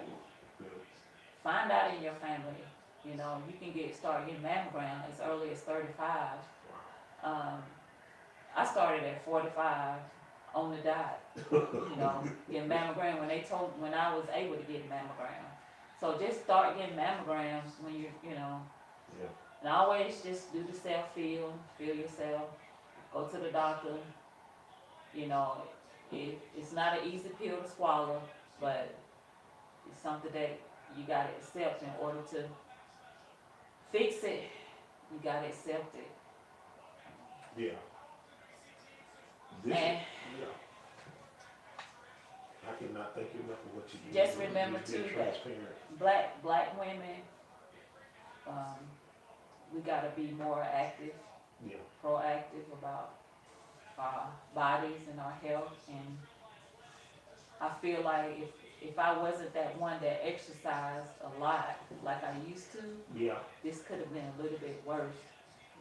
Find out in your family. You can start getting mammogram as early as 35. I started at 45 on the dot. Getting mammogram when I was able to get mammogram. So just start getting mammograms when and always just do the self-feel yourself, go to the doctor. It's not an easy pill to swallow, but it's something that you gotta accept in order to fix it. You gotta accept it. Yeah. Yeah. I cannot thank you enough for what you do. Just remember, You've been too, that transparent. black women, we gotta be more active, Yeah, proactive about our bodies and our health. And I feel like if I wasn't that one that exercised a lot like I used to, yeah. this could have been a little bit worse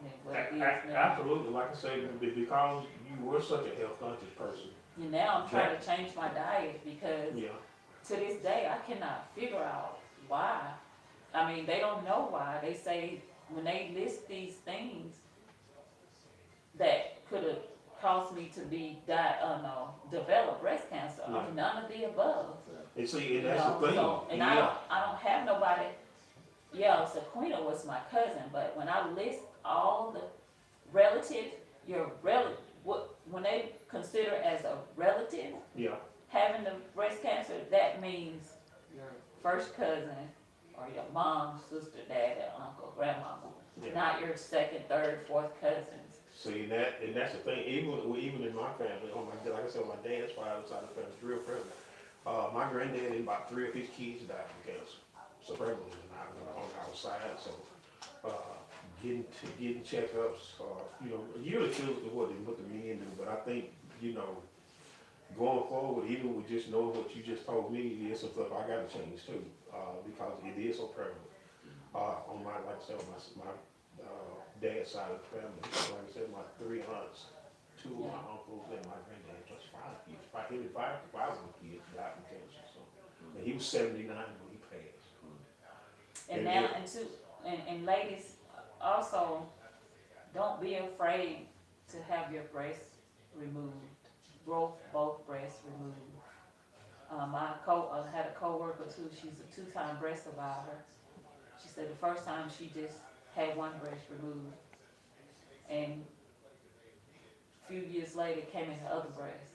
than what it is now. Absolutely, like I said, because you were such a health conscious person. And now I'm trying to change my diet because Yeah, to this day I cannot figure out why. I mean, they don't know why. They say when they list these things that could have caused me to develop breast cancer. Yeah. I'm none of the above. and see, and You that's know, the thing. so, and Yeah, I don't have nobody. Yeah, Sequina was my cousin, but when I list all the relatives, when they consider as a relative yeah, having the breast cancer, that means your first cousin or your mom, sister, dad, uncle, grandmama, yeah. not your second, third, fourth cousins. See, and that's the thing, even in my family, like I said, my dad's side of the family is real prevalent. My granddad and about 3 of his kids died from cancer. So prevalent on our side, so, getting checkups, yearly physicals is what the men do, but I think, going forward, even with just knowing what you just told me, there's some stuff I gotta change too, because it is so prevalent. On my, like I said, on my dad's side of the family, like I said, my 3 aunts, 2 of my uncles, and my granddad, just 5 kids, five of the kids died from cancer, so. And he was 79 when he passed. And And now, it- and ladies, also, don't be afraid to have your breasts removed, both breasts removed. I had a coworker too, she's a 2-time breast survivor. She said the first time she just had one breast removed, and a few years later came in her other breast.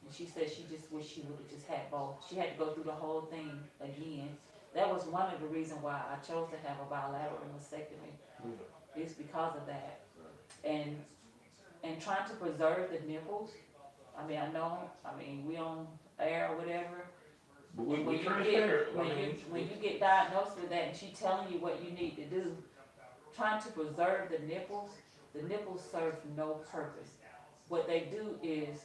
And she said she just wished she would have just had both. She had to go through the whole thing again. That was one of the reasons why I chose to have a bilateral mastectomy. It's because of that. And trying to preserve the nipples. I mean, we on air or whatever. But And we transparent. when you get diagnosed with that and she telling you what you need to do, trying to preserve the nipples serve no purpose. What they do is,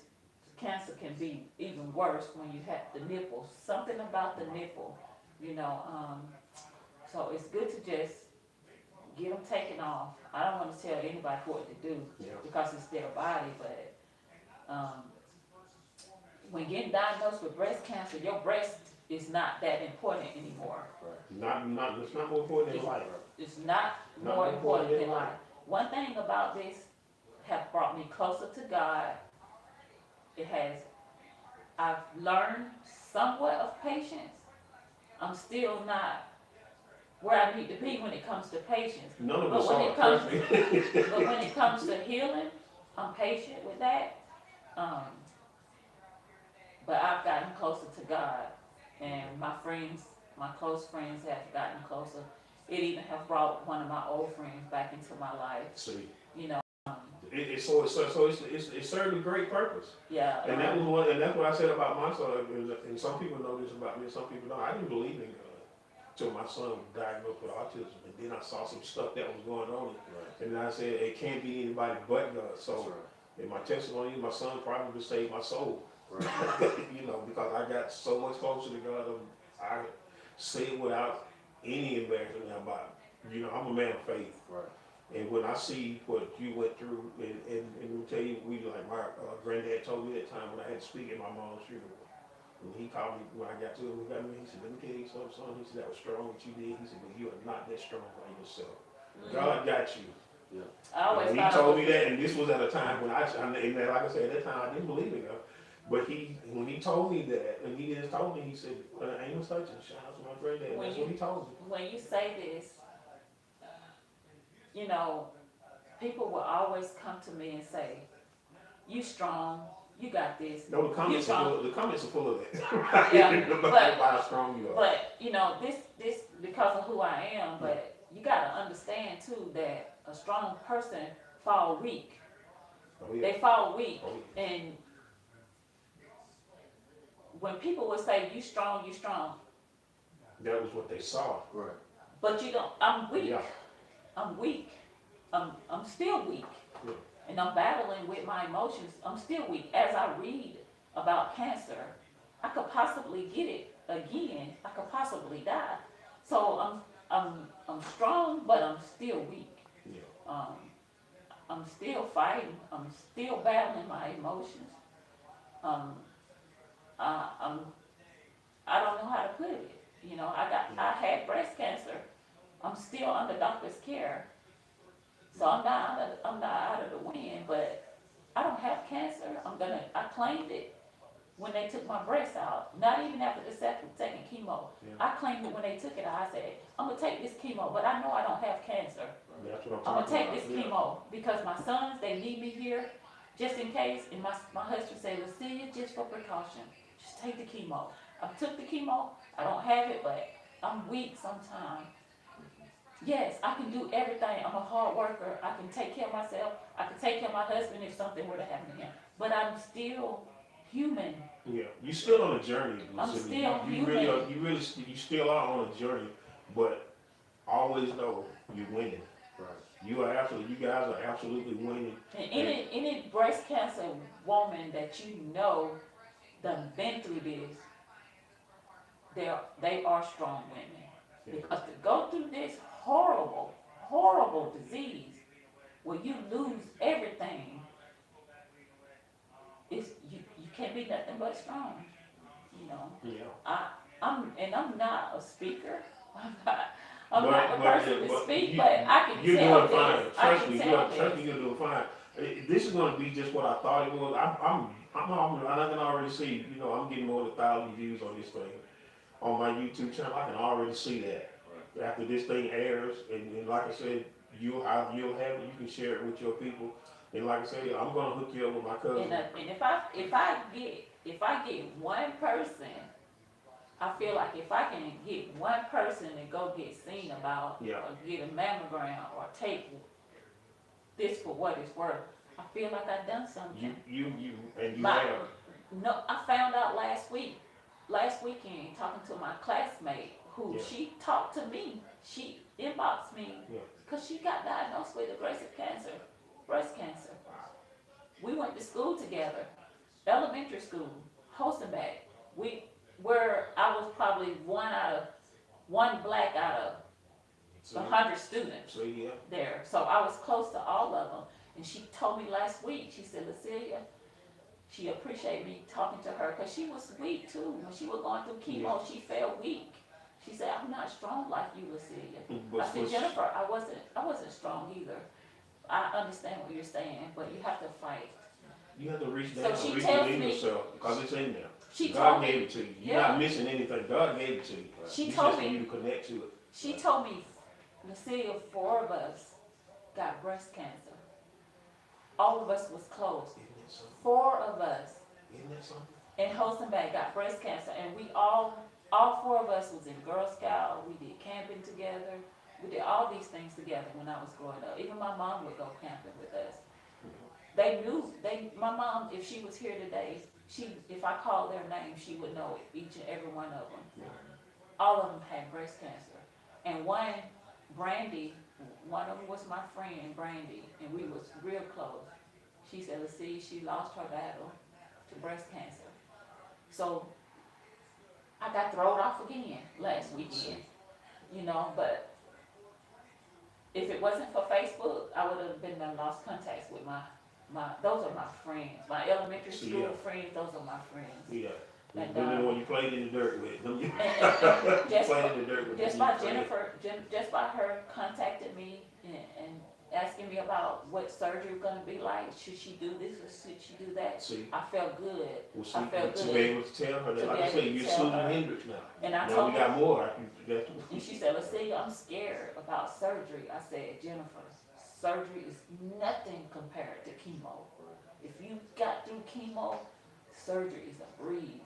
cancer can be even worse when you have the nipples. Something about the nipple, so it's good to just get them taken off. I don't want to tell anybody what to do because it's their body, but when getting diagnosed with breast cancer, your breast is not that important anymore. It's not more important than life. It's not more important than life. One thing about this have brought me closer to God. I've learned somewhat of patience. I'm still not where I need to be when it comes to patience. None of But us when are, it comes, trust me. but when it comes to healing, I'm patient with that. But I've gotten closer to God, and my close friends have gotten closer. It even have brought one of my old friends back into my life. See, You know, it served a great purpose. yeah. And that was one, and that's what I said about my son. And some people know this about me, and some people don't. I didn't believe in God till my son was diagnosed with autism, and then I saw some stuff that was going on, and I said it can't be anybody but God. So, in my testimony, my son probably saved my soul. Because I got so much closer to God. I say it without any embarrassment about it. I'm a man of faith. Right. And when I see what you went through, and let me tell you, my granddad told me that time when I had to speak at my mom's funeral. And he called me when I got to him, he said, let me tell you something, son. He said, that was strong what you did. He said, but you are not that strong by yourself. God got you. Yeah. I always He told me that, and this was at a time when and like I said, at that time I didn't believe in God. But when he told me that, and he just told me, he said, Amos Hutchins, shout out to my granddad. That's what he told me. When you say this, people will always come to me and say, you strong, you got this. No, the comments are full of that. Yeah, about how strong you are. But, this because of who I am, but you gotta understand too that a strong person fall weak. Oh, yeah. They fall weak, Oh, yeah. and when people would say, you strong, That was what they saw. Right. but you don't, I'm weak. Yeah. I'm weak. I'm still weak. Yeah. And I'm battling with my emotions. I'm still weak. As I read about cancer, I could possibly get it again. I could possibly die. So I'm strong, but I'm still weak. Yeah. I'm still fighting. I'm still battling my emotions. Um, I'm I don't know how to put it. You know, I had breast cancer. I'm still under doctor's care. So I'm not out of the wind, but I don't have cancer. I claimed it when they took my breast out. Not even after the second chemo. Yeah. I claimed it when they took it out. I said, I'm gonna take this chemo, but I know I don't have cancer. That's what I'm I'm gonna talking take about. this chemo because my sons, they need me here just in case. And my husband said, Lucia, just for precaution, just take the chemo. I took the chemo. I don't have it, but I'm weak sometimes. Yes, I can do everything. I'm a hard worker. I can take care of myself. I can take care of my husband if something were to happen to him. But I'm still human. Yeah, you still on a journey. I'm Lucinda. still you really are. human. You still are on a journey, but always know you're winning. Right. You guys are absolutely winning. And any breast cancer woman that you know done been through this, they are strong women. Yeah. Because to go through this horrible disease where you lose everything, you can't be nothing but strong. You know. Yeah. I'm not a speaker. I'm not the But person to speak, but I can you're tell doing fine. this. I Trust can me. tell Trust me. this. You're doing fine. This is going to be just what I thought it was. I can already see. You know, I'm getting more than 1,000 views on this thing on my YouTube channel. I can already see that. Right. After this thing airs, and like I said, you'll have it. You can share it with your people. And like I said, I'm gonna hook you up with my cousin. And if I get one person, I feel like if I can get one person to go get seen about, Yeah. or get a mammogram, or take this for what it's worth, I feel like I've done something. You and you My- have. No, I found out last weekend, talking to my classmate, who Yeah. she talked to me. She inboxed me Yeah. because she got diagnosed with aggressive cancer, breast cancer. We went to school together, elementary school, Holstenbeck. Where I was probably one black out of So, 100 students yeah. there. So I was close to all of them. And she told me last week, she said, Lucia, she appreciated me talking to her because she was weak too. When she was going through chemo, she felt weak. She said, I'm not strong like you, Lucia. I said, Jennifer, I wasn't strong either. I understand what you're saying, but you have to fight. You have to reach So down, she reach tells within me- yourself, because it's in there. She God told gave me, it to you. You're yeah. not missing anything. God gave it to you. She It's told just for me- you to connect to it. she told me, Lucia, 4 of us got breast cancer. All of us was close. Isn't that something? 4 of us Isn't that something? in Holstenbeck got breast cancer, and we all 4 of us was in Girl Scout. We did camping together. We did all these things together when I was growing up. Even my mom would go camping with us. My mom, if she was here today, if I called their name, she would know each and every one of them. All of them had breast cancer. And Brandy, one of them was my friend, Brandy, and we was real close. She said, let's see, she lost her battle to breast cancer. So I got thrown off again last weekend, but if it wasn't for Facebook, I would have been lost contacts with those are my friends. My elementary school Yeah. friends, those are my friends. Yeah. And, Them the one you played in the dirt with. Them you And just, played in the dirt with. just them by you played. Jennifer, just by her contacting me and asking me about what surgery was gonna be like, should she do this or should she do that? See, I felt good. well, see, I felt to good. be able to tell her that, To like be I able said, to you're tell Susan her. Hendricks now. And I Now told we her, got more. and she said, let's see, I'm scared about surgery. I said, Jennifer, surgery is nothing compared to chemo. If you got through chemo, surgery is a breeze.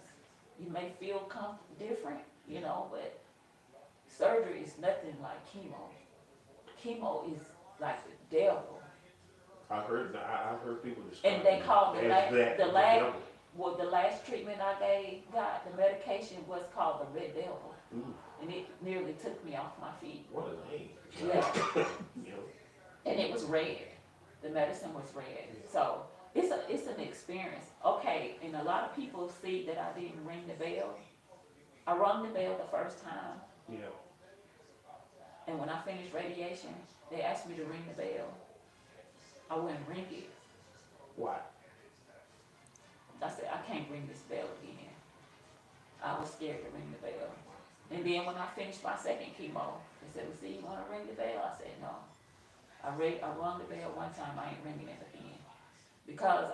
You may feel different, but surgery is nothing like chemo. Chemo is like the devil. I heard people describe And they call it as that, the devil. well, the last treatment I got, the medication was called the Red Devil. Ooh, And it nearly took me off my feet. what a name. Yeah, You know, and it was red. The medicine was red. So it's an experience. Okay, and a lot of people see that I didn't ring the bell. I rung the bell the first time, yeah. and when I finished radiation, they asked me to ring the bell. I wouldn't ring it. Why? I said, I can't ring this bell again. I was scared to ring the bell. And then when I finished my second chemo, they said, well, see, you want to ring the bell? I said, no. I rung the bell one time, I ain't ringing it again. Because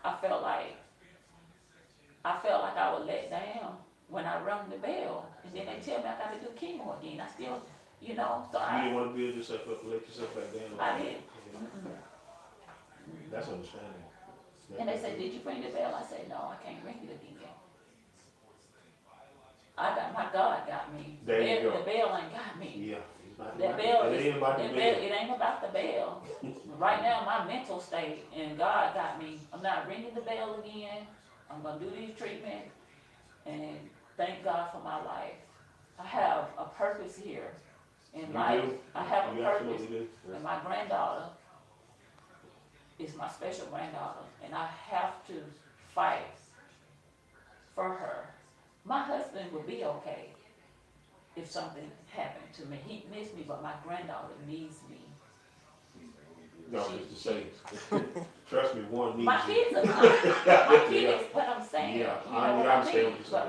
I felt like I was let down when I rung the bell. And then they tell me I got to do chemo again. I still, you know, so You didn't want to build yourself up, let yourself back down. I didn't. That's understandable. And they said, did you ring the bell? I said, no, I can't ring it again. My God got me. There you go. The bell ain't got me. Yeah. It's not That about bell it. is, It ain't about the that bell. bell, it ain't about the bell. Right now, my mental state, and God got me. I'm not ringing the bell again. I'm gonna do these treatments, and thank God for my life. I have a purpose here in You life. do. I have a You purpose, absolutely do. and my granddaughter is my special granddaughter, and I have to fight for her. My husband would be okay if something happened to me. He missed me, but my granddaughter needs me. No, just to say, trust me, one needs My you. kids are fine. My kids, what I'm saying, Yeah, you know I what I understand mean? what you're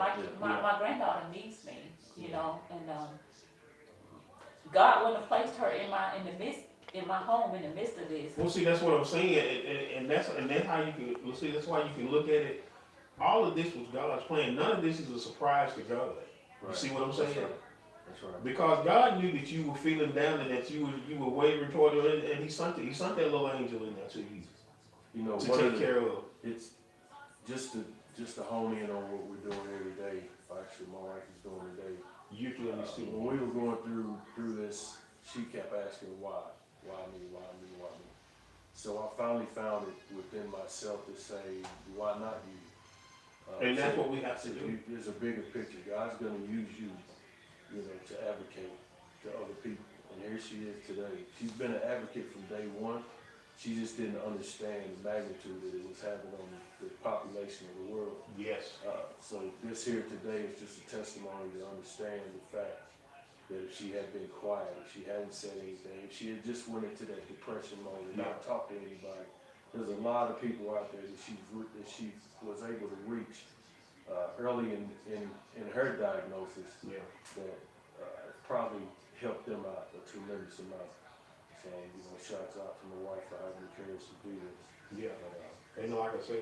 But saying. my granddaughter needs me, you know, and, God wouldn't have placed her in my home in the midst of this. Well, see, that's what I'm saying, and that's how you can, well, see, that's why you can look at it. All of this was God's plan. None of this is a surprise to God. You see what I'm saying? That's right. Because God knew that you were feeling down and that you were wavering toward him, and He sent that little angel in there to you You know, to one of take the, care of. it's just to hone in on what we're doing every day. Actually, my wife is doing today. You to understand. When we were going through this, she kept asking why me. So I finally found it within myself to say, why not you? And that's so- what we have to so do. There's a bigger picture. God's going to use you, you know, to advocate to other people. And here she is today. She's been an advocate from day one. She just didn't understand the magnitude that it was having on the population of the world. Yes. So this here today is just a testimony to understand the fact that if she had been quiet, if she hadn't said anything, if she had just went into that depression mode and not talked to anybody, there's a lot of people out there that she was able to reach early in her diagnosis Yeah. that probably helped them out a tremendous amount. So, you know, shouts out to my wife for having the courage to do this. Yeah. And like I said,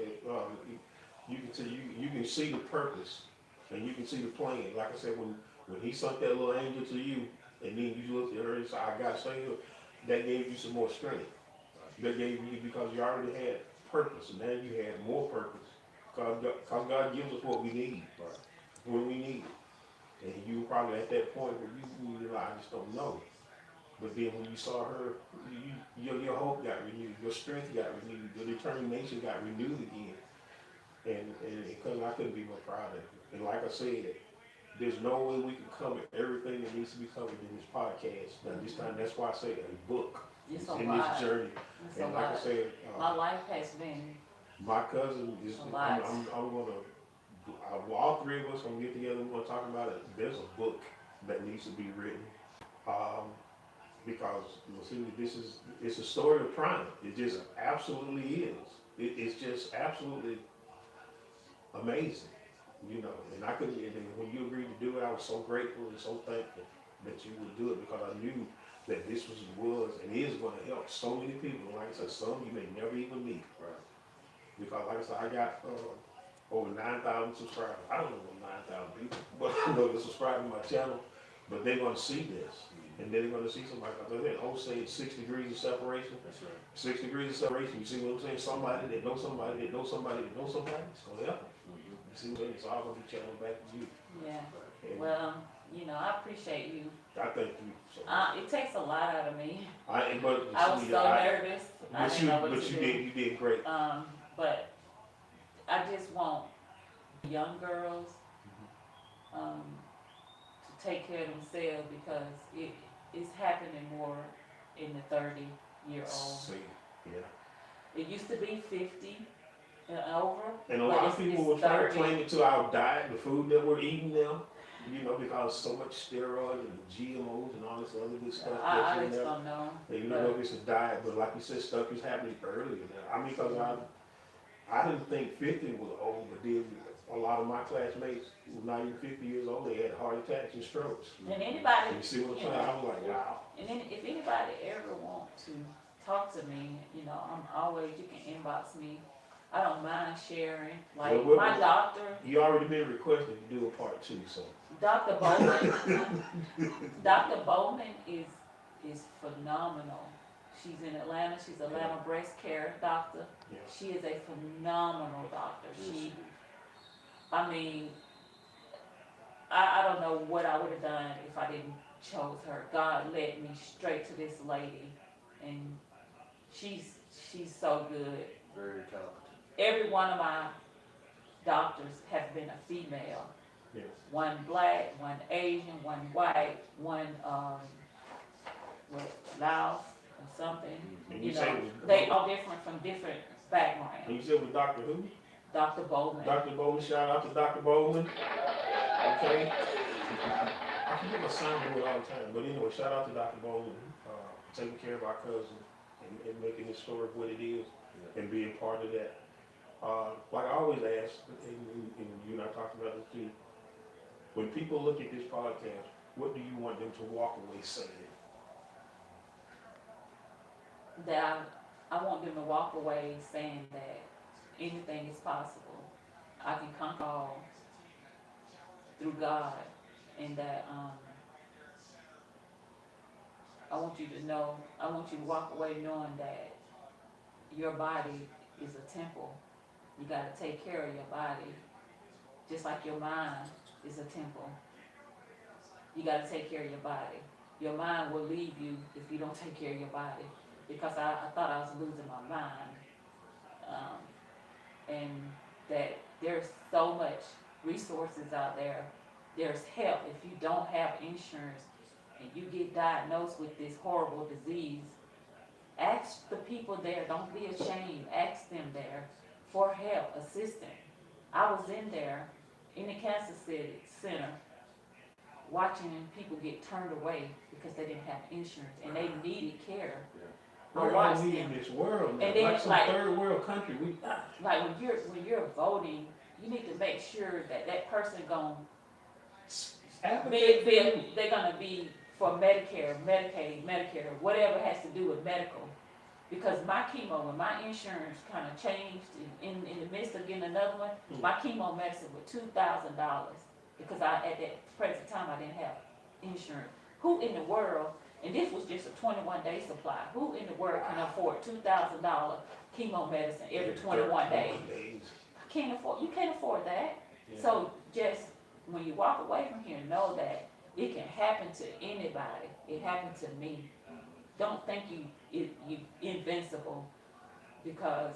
you can see the purpose, and you can see the plan. Like I said, when He sent that little angel to you, and then you looked at her and said, "I got to say it," that gave you some more strength. That gave you, because you already had purpose, and now you had more purpose. Because God gives us what we need when we need it. And you were probably at that point where you I just don't know. But then when you saw her, your hope got renewed, your strength got renewed, your determination got renewed again. And because I couldn't be more proud of you. And like I said, there's no way we can cover everything that needs to be covered in this podcast. Now this time, that's why I say a book It's a in lot. this journey. It's a And like I lot. said, My life has been my cousin is, a lot. I'm gonna, all three of us gonna get together, we're gonna talk about it. There's a book that needs to be written. Because, you see, it's a story of triumph. It just absolutely is. It's just absolutely amazing, you know. And I couldn't, and when you agreed to do it, I was so grateful and so thankful that you would do it, because I knew that this was and is gonna help so many people. Like I said, some you may never even meet. Right. Because like I said, I got over 9,000 subscribers. I don't know what 9,000 people, but I know they're subscribing to my channel. But they're gonna see this, and then they're gonna see somebody. Because they always say it's 6 degrees of separation. That's right. 6 degrees of separation. You see what I'm saying? Somebody that knows somebody that knows somebody that knows somebody. It's gonna help them. You see what I'm saying? It's all gonna be channeled back to you. yeah. And Well, you know, I appreciate you. I thank you so much. It takes a lot out of me. But I was see, so nervous. I didn't know what to you do. did great. But I just want young girls, to take care of themselves because it's happening more in the 30-year-old. See, yeah. It used to be 50 and over. And a but lot it's- of people it's will try to 30. claim it to our diet, the food that we're eating now, you know, because so much steroids and GMOs and all this other good stuff I that's in just there. don't know. And you know, it's a diet, but like you said, stuff is happening earlier now. I mean, because I didn't think 50 was old, but then a lot of my classmates who were not even 50 years old, they had heart attacks and strokes. And anybody, And you see what I'm you saying? know, I was like, wow. and then if anybody ever want to talk to me, you know, I'm always, you can inbox me. I don't mind sharing. Like Well, my doctor, You already been requested to do a part 2, so. Dr. Bowman, Dr. Bowman is phenomenal. She's in Atlanta. She's Atlanta breast care doctor. Yeah. She is a phenomenal doctor. I mean, I don't know what I would have done if I didn't chose her. God led me straight to this lady, and she's so good. Very talented. Every one of my doctors have been a female. Yeah. One black, one Asian, one white, one Laos or something. And You you say know, it was, they are different from different and backgrounds. you said with Dr. who? Dr. Bowman. Dr. Bowman, shout out to Dr. Bowman. Okay. I forget my son do it all the time, but anyway, shout out to Dr. Bowman, taking care of our cousin and making this story what it is and being part of that. Like I always ask, and you and I talked about this too, when people look at this podcast, what do you want them to walk away saying? That I want them to walk away saying that anything is possible. I can conquer all through God, and that I want you to know, I want you to walk away knowing that your body is a temple. You got to take care of your body, just like your mind is a temple. You got to take care of your body. Your mind will leave you if you don't take care of your body. Because I thought I was losing my mind. And that there's so much resources out there. There's help. If you don't have insurance and you get diagnosed with this horrible disease, ask the people there. Don't be ashamed. Ask them there for help, assistance. I was in there in the cancer center watching people get turned away because they didn't have insurance and they needed care. I We're watched only them. in this world now, And then, like some like- third world country. Like when you're voting, you need to make sure that that person they're gonna be for Medicare, Medicaid, Medicare, whatever has to do with medical. Because my chemo, when my insurance kind of changed in the midst of getting another one, my chemo medicine was $2,000 because at that present time I didn't have insurance. Who in the world? And this was just a 21-day supply. Who in the world can afford $2,000 chemo medicine every 21 days? You can't afford that. Yeah. So just when you walk away from here, know that it can happen to anybody. It happened to me. Don't think you invincible because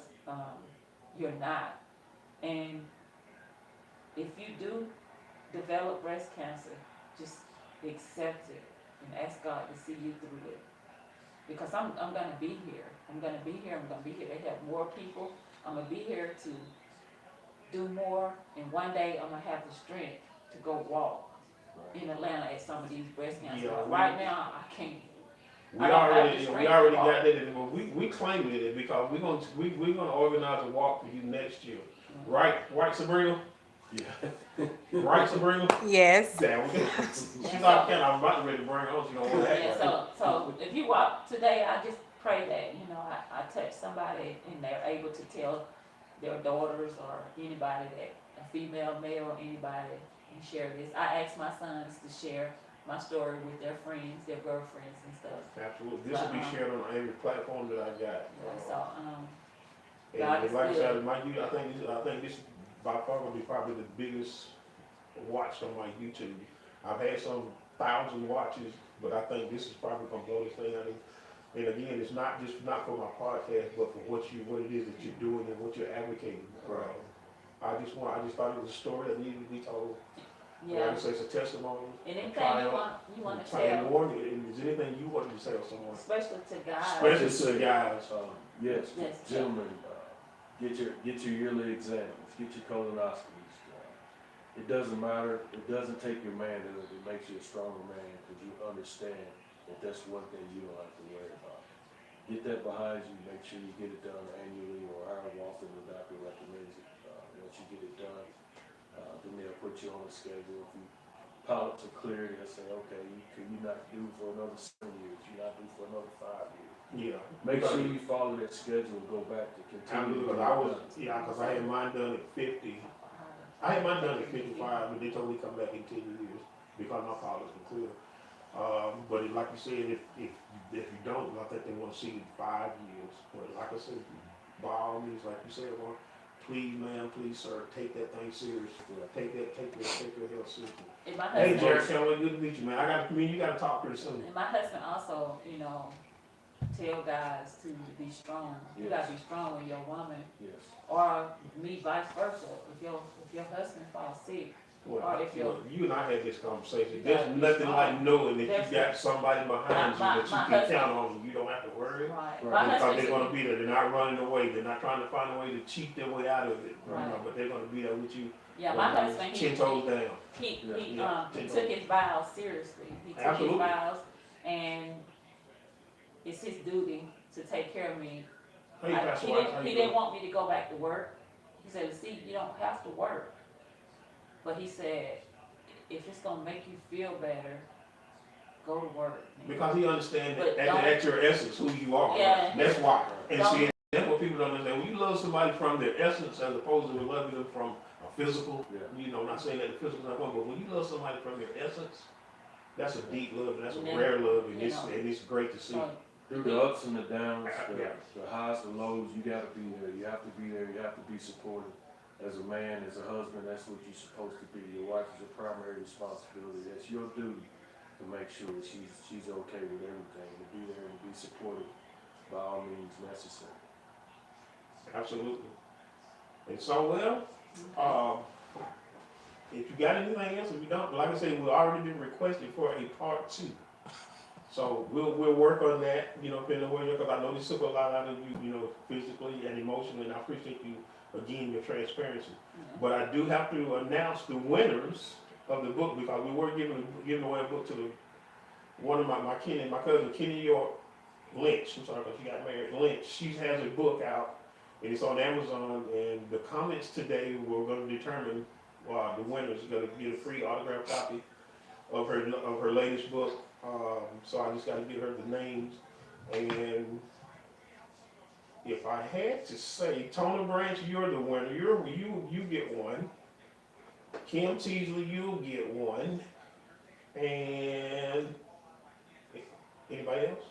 you're not. And if you do develop breast cancer, just accept it and ask God to see you through it. Because I'm gonna be here. I'm gonna be here to help more people. I'm gonna be here to do more, and one day I'm gonna have the strength to go walk in Atlanta at some of these breast cancer. Yeah, Right now, I can't. We I don't have already the got strength that, but we claiming it because we're gonna organize a walk for you next year, right, Sabrina? Yeah. Right, Sabrina? Yes. Damn, she's like, I'm about to ready to bring her home. She don't want to Yeah, act. so if you walk today, I just pray that, I touch somebody and they're able to tell their daughters or anybody that, a female, male, anybody, and share this. I ask my sons to share my story with their friends, their girlfriends and stuff. Absolutely, this will be shared on every platform that I got. So, And God is like I good. said, my I think this by far will be probably the biggest watch on my YouTube. I've had some 1,000 watches, but I think this is probably gonna blow this thing out. And again, it's not for my podcast, but for what it is that you're doing and what you're advocating. I just thought it was a story that needed to be told. Like Yeah, I say, it's a testimony. and anything triumph, you want to and tell, warn you, and is there anything you want to tell someone? especially to guys. Especially to guys. Yes, Yes. gentlemen, get your yearly exams, get your colonoscopies. It doesn't matter, it doesn't take your manhood, it makes you a stronger man, because you understand that that's one thing you don't have to worry about. Get that behind you, make sure you get it done annually, or however often the doctor recommends it. Once you get it done, then they'll put you on a schedule. If you polyps are clear, they'll say, okay, you're not due for another 7 years, you're not due for another 5 years. Yeah. Make sure you follow that schedule and go back to continue. Because I had mine done at 50. I had mine done at 55, but they told me to come back in 10 years because my polyps were clear. But like you said, if you don't, I think they want to see 5 years. But like I said, by all means, like you said, well, please, ma'am, please, sir, take that thing serious. Take your health seriously. And my Hey, husband, Jerry, Kelly, good to meet you, man. You gotta talk pretty soon. and my husband also, you know, tell guys to be strong. You Yes. gotta be strong with your woman, Yes. or me vice versa. If your husband falls sick, Well, or if you're you and I had this conversation. You There's gotta be nothing strong. like knowing that There's- you got somebody behind you My that you can husband- count on. You don't have to worry. right, Right. my Because husband they're said- gonna be there. They're not running away. They're not trying to find a way to cheat their way out of it. Right. But they're gonna be there with you. yeah, my husband, 10 toes down. he Yeah. took his vows seriously. He took Absolutely. his vows, and it's his duty to take care of me. Hey, Pastor He White, how didn't, you he doing? didn't want me to go back to work. He said, see, you don't have to work. But he said, if it's gonna make you feel better, go to work. Because he understands But that don't- at your essence who you are. Yeah. That's why. And Don't- see, that's what people don't understand. When you love somebody from their essence as opposed to loving them from a physical, Yeah. not saying that the physical is not one, but when you love somebody from their essence, that's a deep love and that's a Yeah. rare love, and You it's know. and it's great to see. So, Through the ups and the downs, Yeah. the highs, the lows, you gotta be there. You have to be there. You have to be supported. As a man, as a husband, that's what you're supposed to be. Your wife is your primary responsibility. That's your duty to make sure that she's okay with everything, to be there and be supported by all means necessary. Absolutely. And so, if you got anything else, if you don't, like I say, we've already been requested for a part 2. So we'll work on that, depending on where you're, because I know this took a lot out of you, physically and emotionally, and I appreciate you, again, your transparency. But I do have to announce the winners of the book, because we were giving away a book to one of my cousin, Kenny York Lynch, I'm sorry, because she got married, Lynch. She has a book out, and it's on Amazon, and the comments today, we're going to determine the winners. Going to get a free autographed copy of her latest book. So I just got to give her the names. And if I had to say, Tona Branch, you're the winner. You get one. Kim Teasley, you'll get one. And anybody else?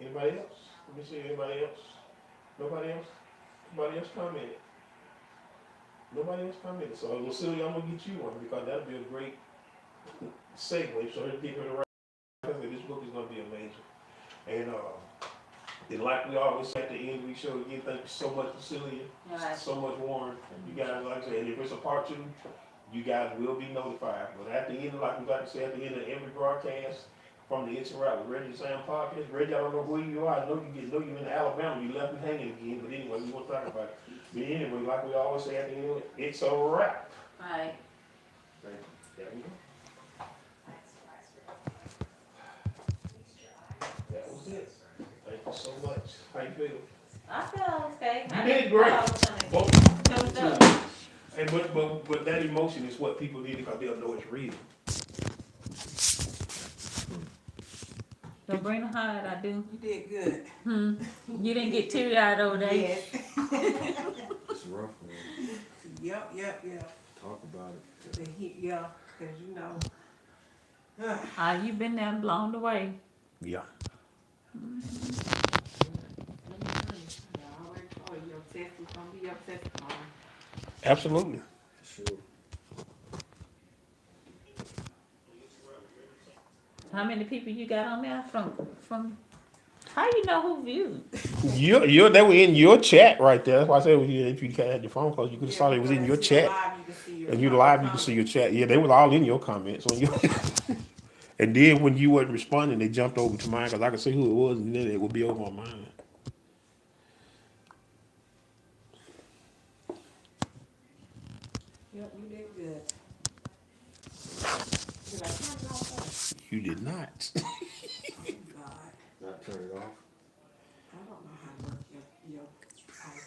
Anybody else? Let me see, anybody else? Nobody else? Nobody else commented? Nobody else commented. So, Lucilia, I'm going to get you one, because that'll be a great segue. So, let's get her the right. This book is going to be amazing. And like we always say at the end, we show again, thank you so much, Lucilia. Right. So much, Warren. You guys, like I said, and if it's a part 2, you guys will be notified. But at the end, like we like to say, at the end of every broadcast, from the Interact with Reggie Sam podcast, Reggie, I don't know where you are. I know you're in Alabama. You left me hanging again. But anyway, we won't talk about it. But anyway, like we always say at the end, it's a wrap. Right. Thank you. There we go. That was it. Thank you so much. How you feel? I feel okay. You did great. Thumbs up. And but that emotion is what people need, because they'll know it's real. Sabrina, how did I do? You did good. You didn't get teary-eyed over there? Yes. It's rough, man. Yep. Talk about it. The heat, yeah, cause you know. You been there and blown away. Yeah. Let me tell you, I already told you, your test is gonna be your testimony. Absolutely. Sure. How many people you got on there from how you know who viewed? They were in your chat right there. That's why I said if you had your phone calls, you could have saw it was in your chat. And you live, you can see your chat. Yeah, they was all in your comments. When you, and then when you wasn't responding, they jumped over to mine because I could see who it was, and then it would be over on mine. Yep, you did good. Did I turn it off first? You did not. Oh, God. Not turn it off. I don't know how to work your iPad.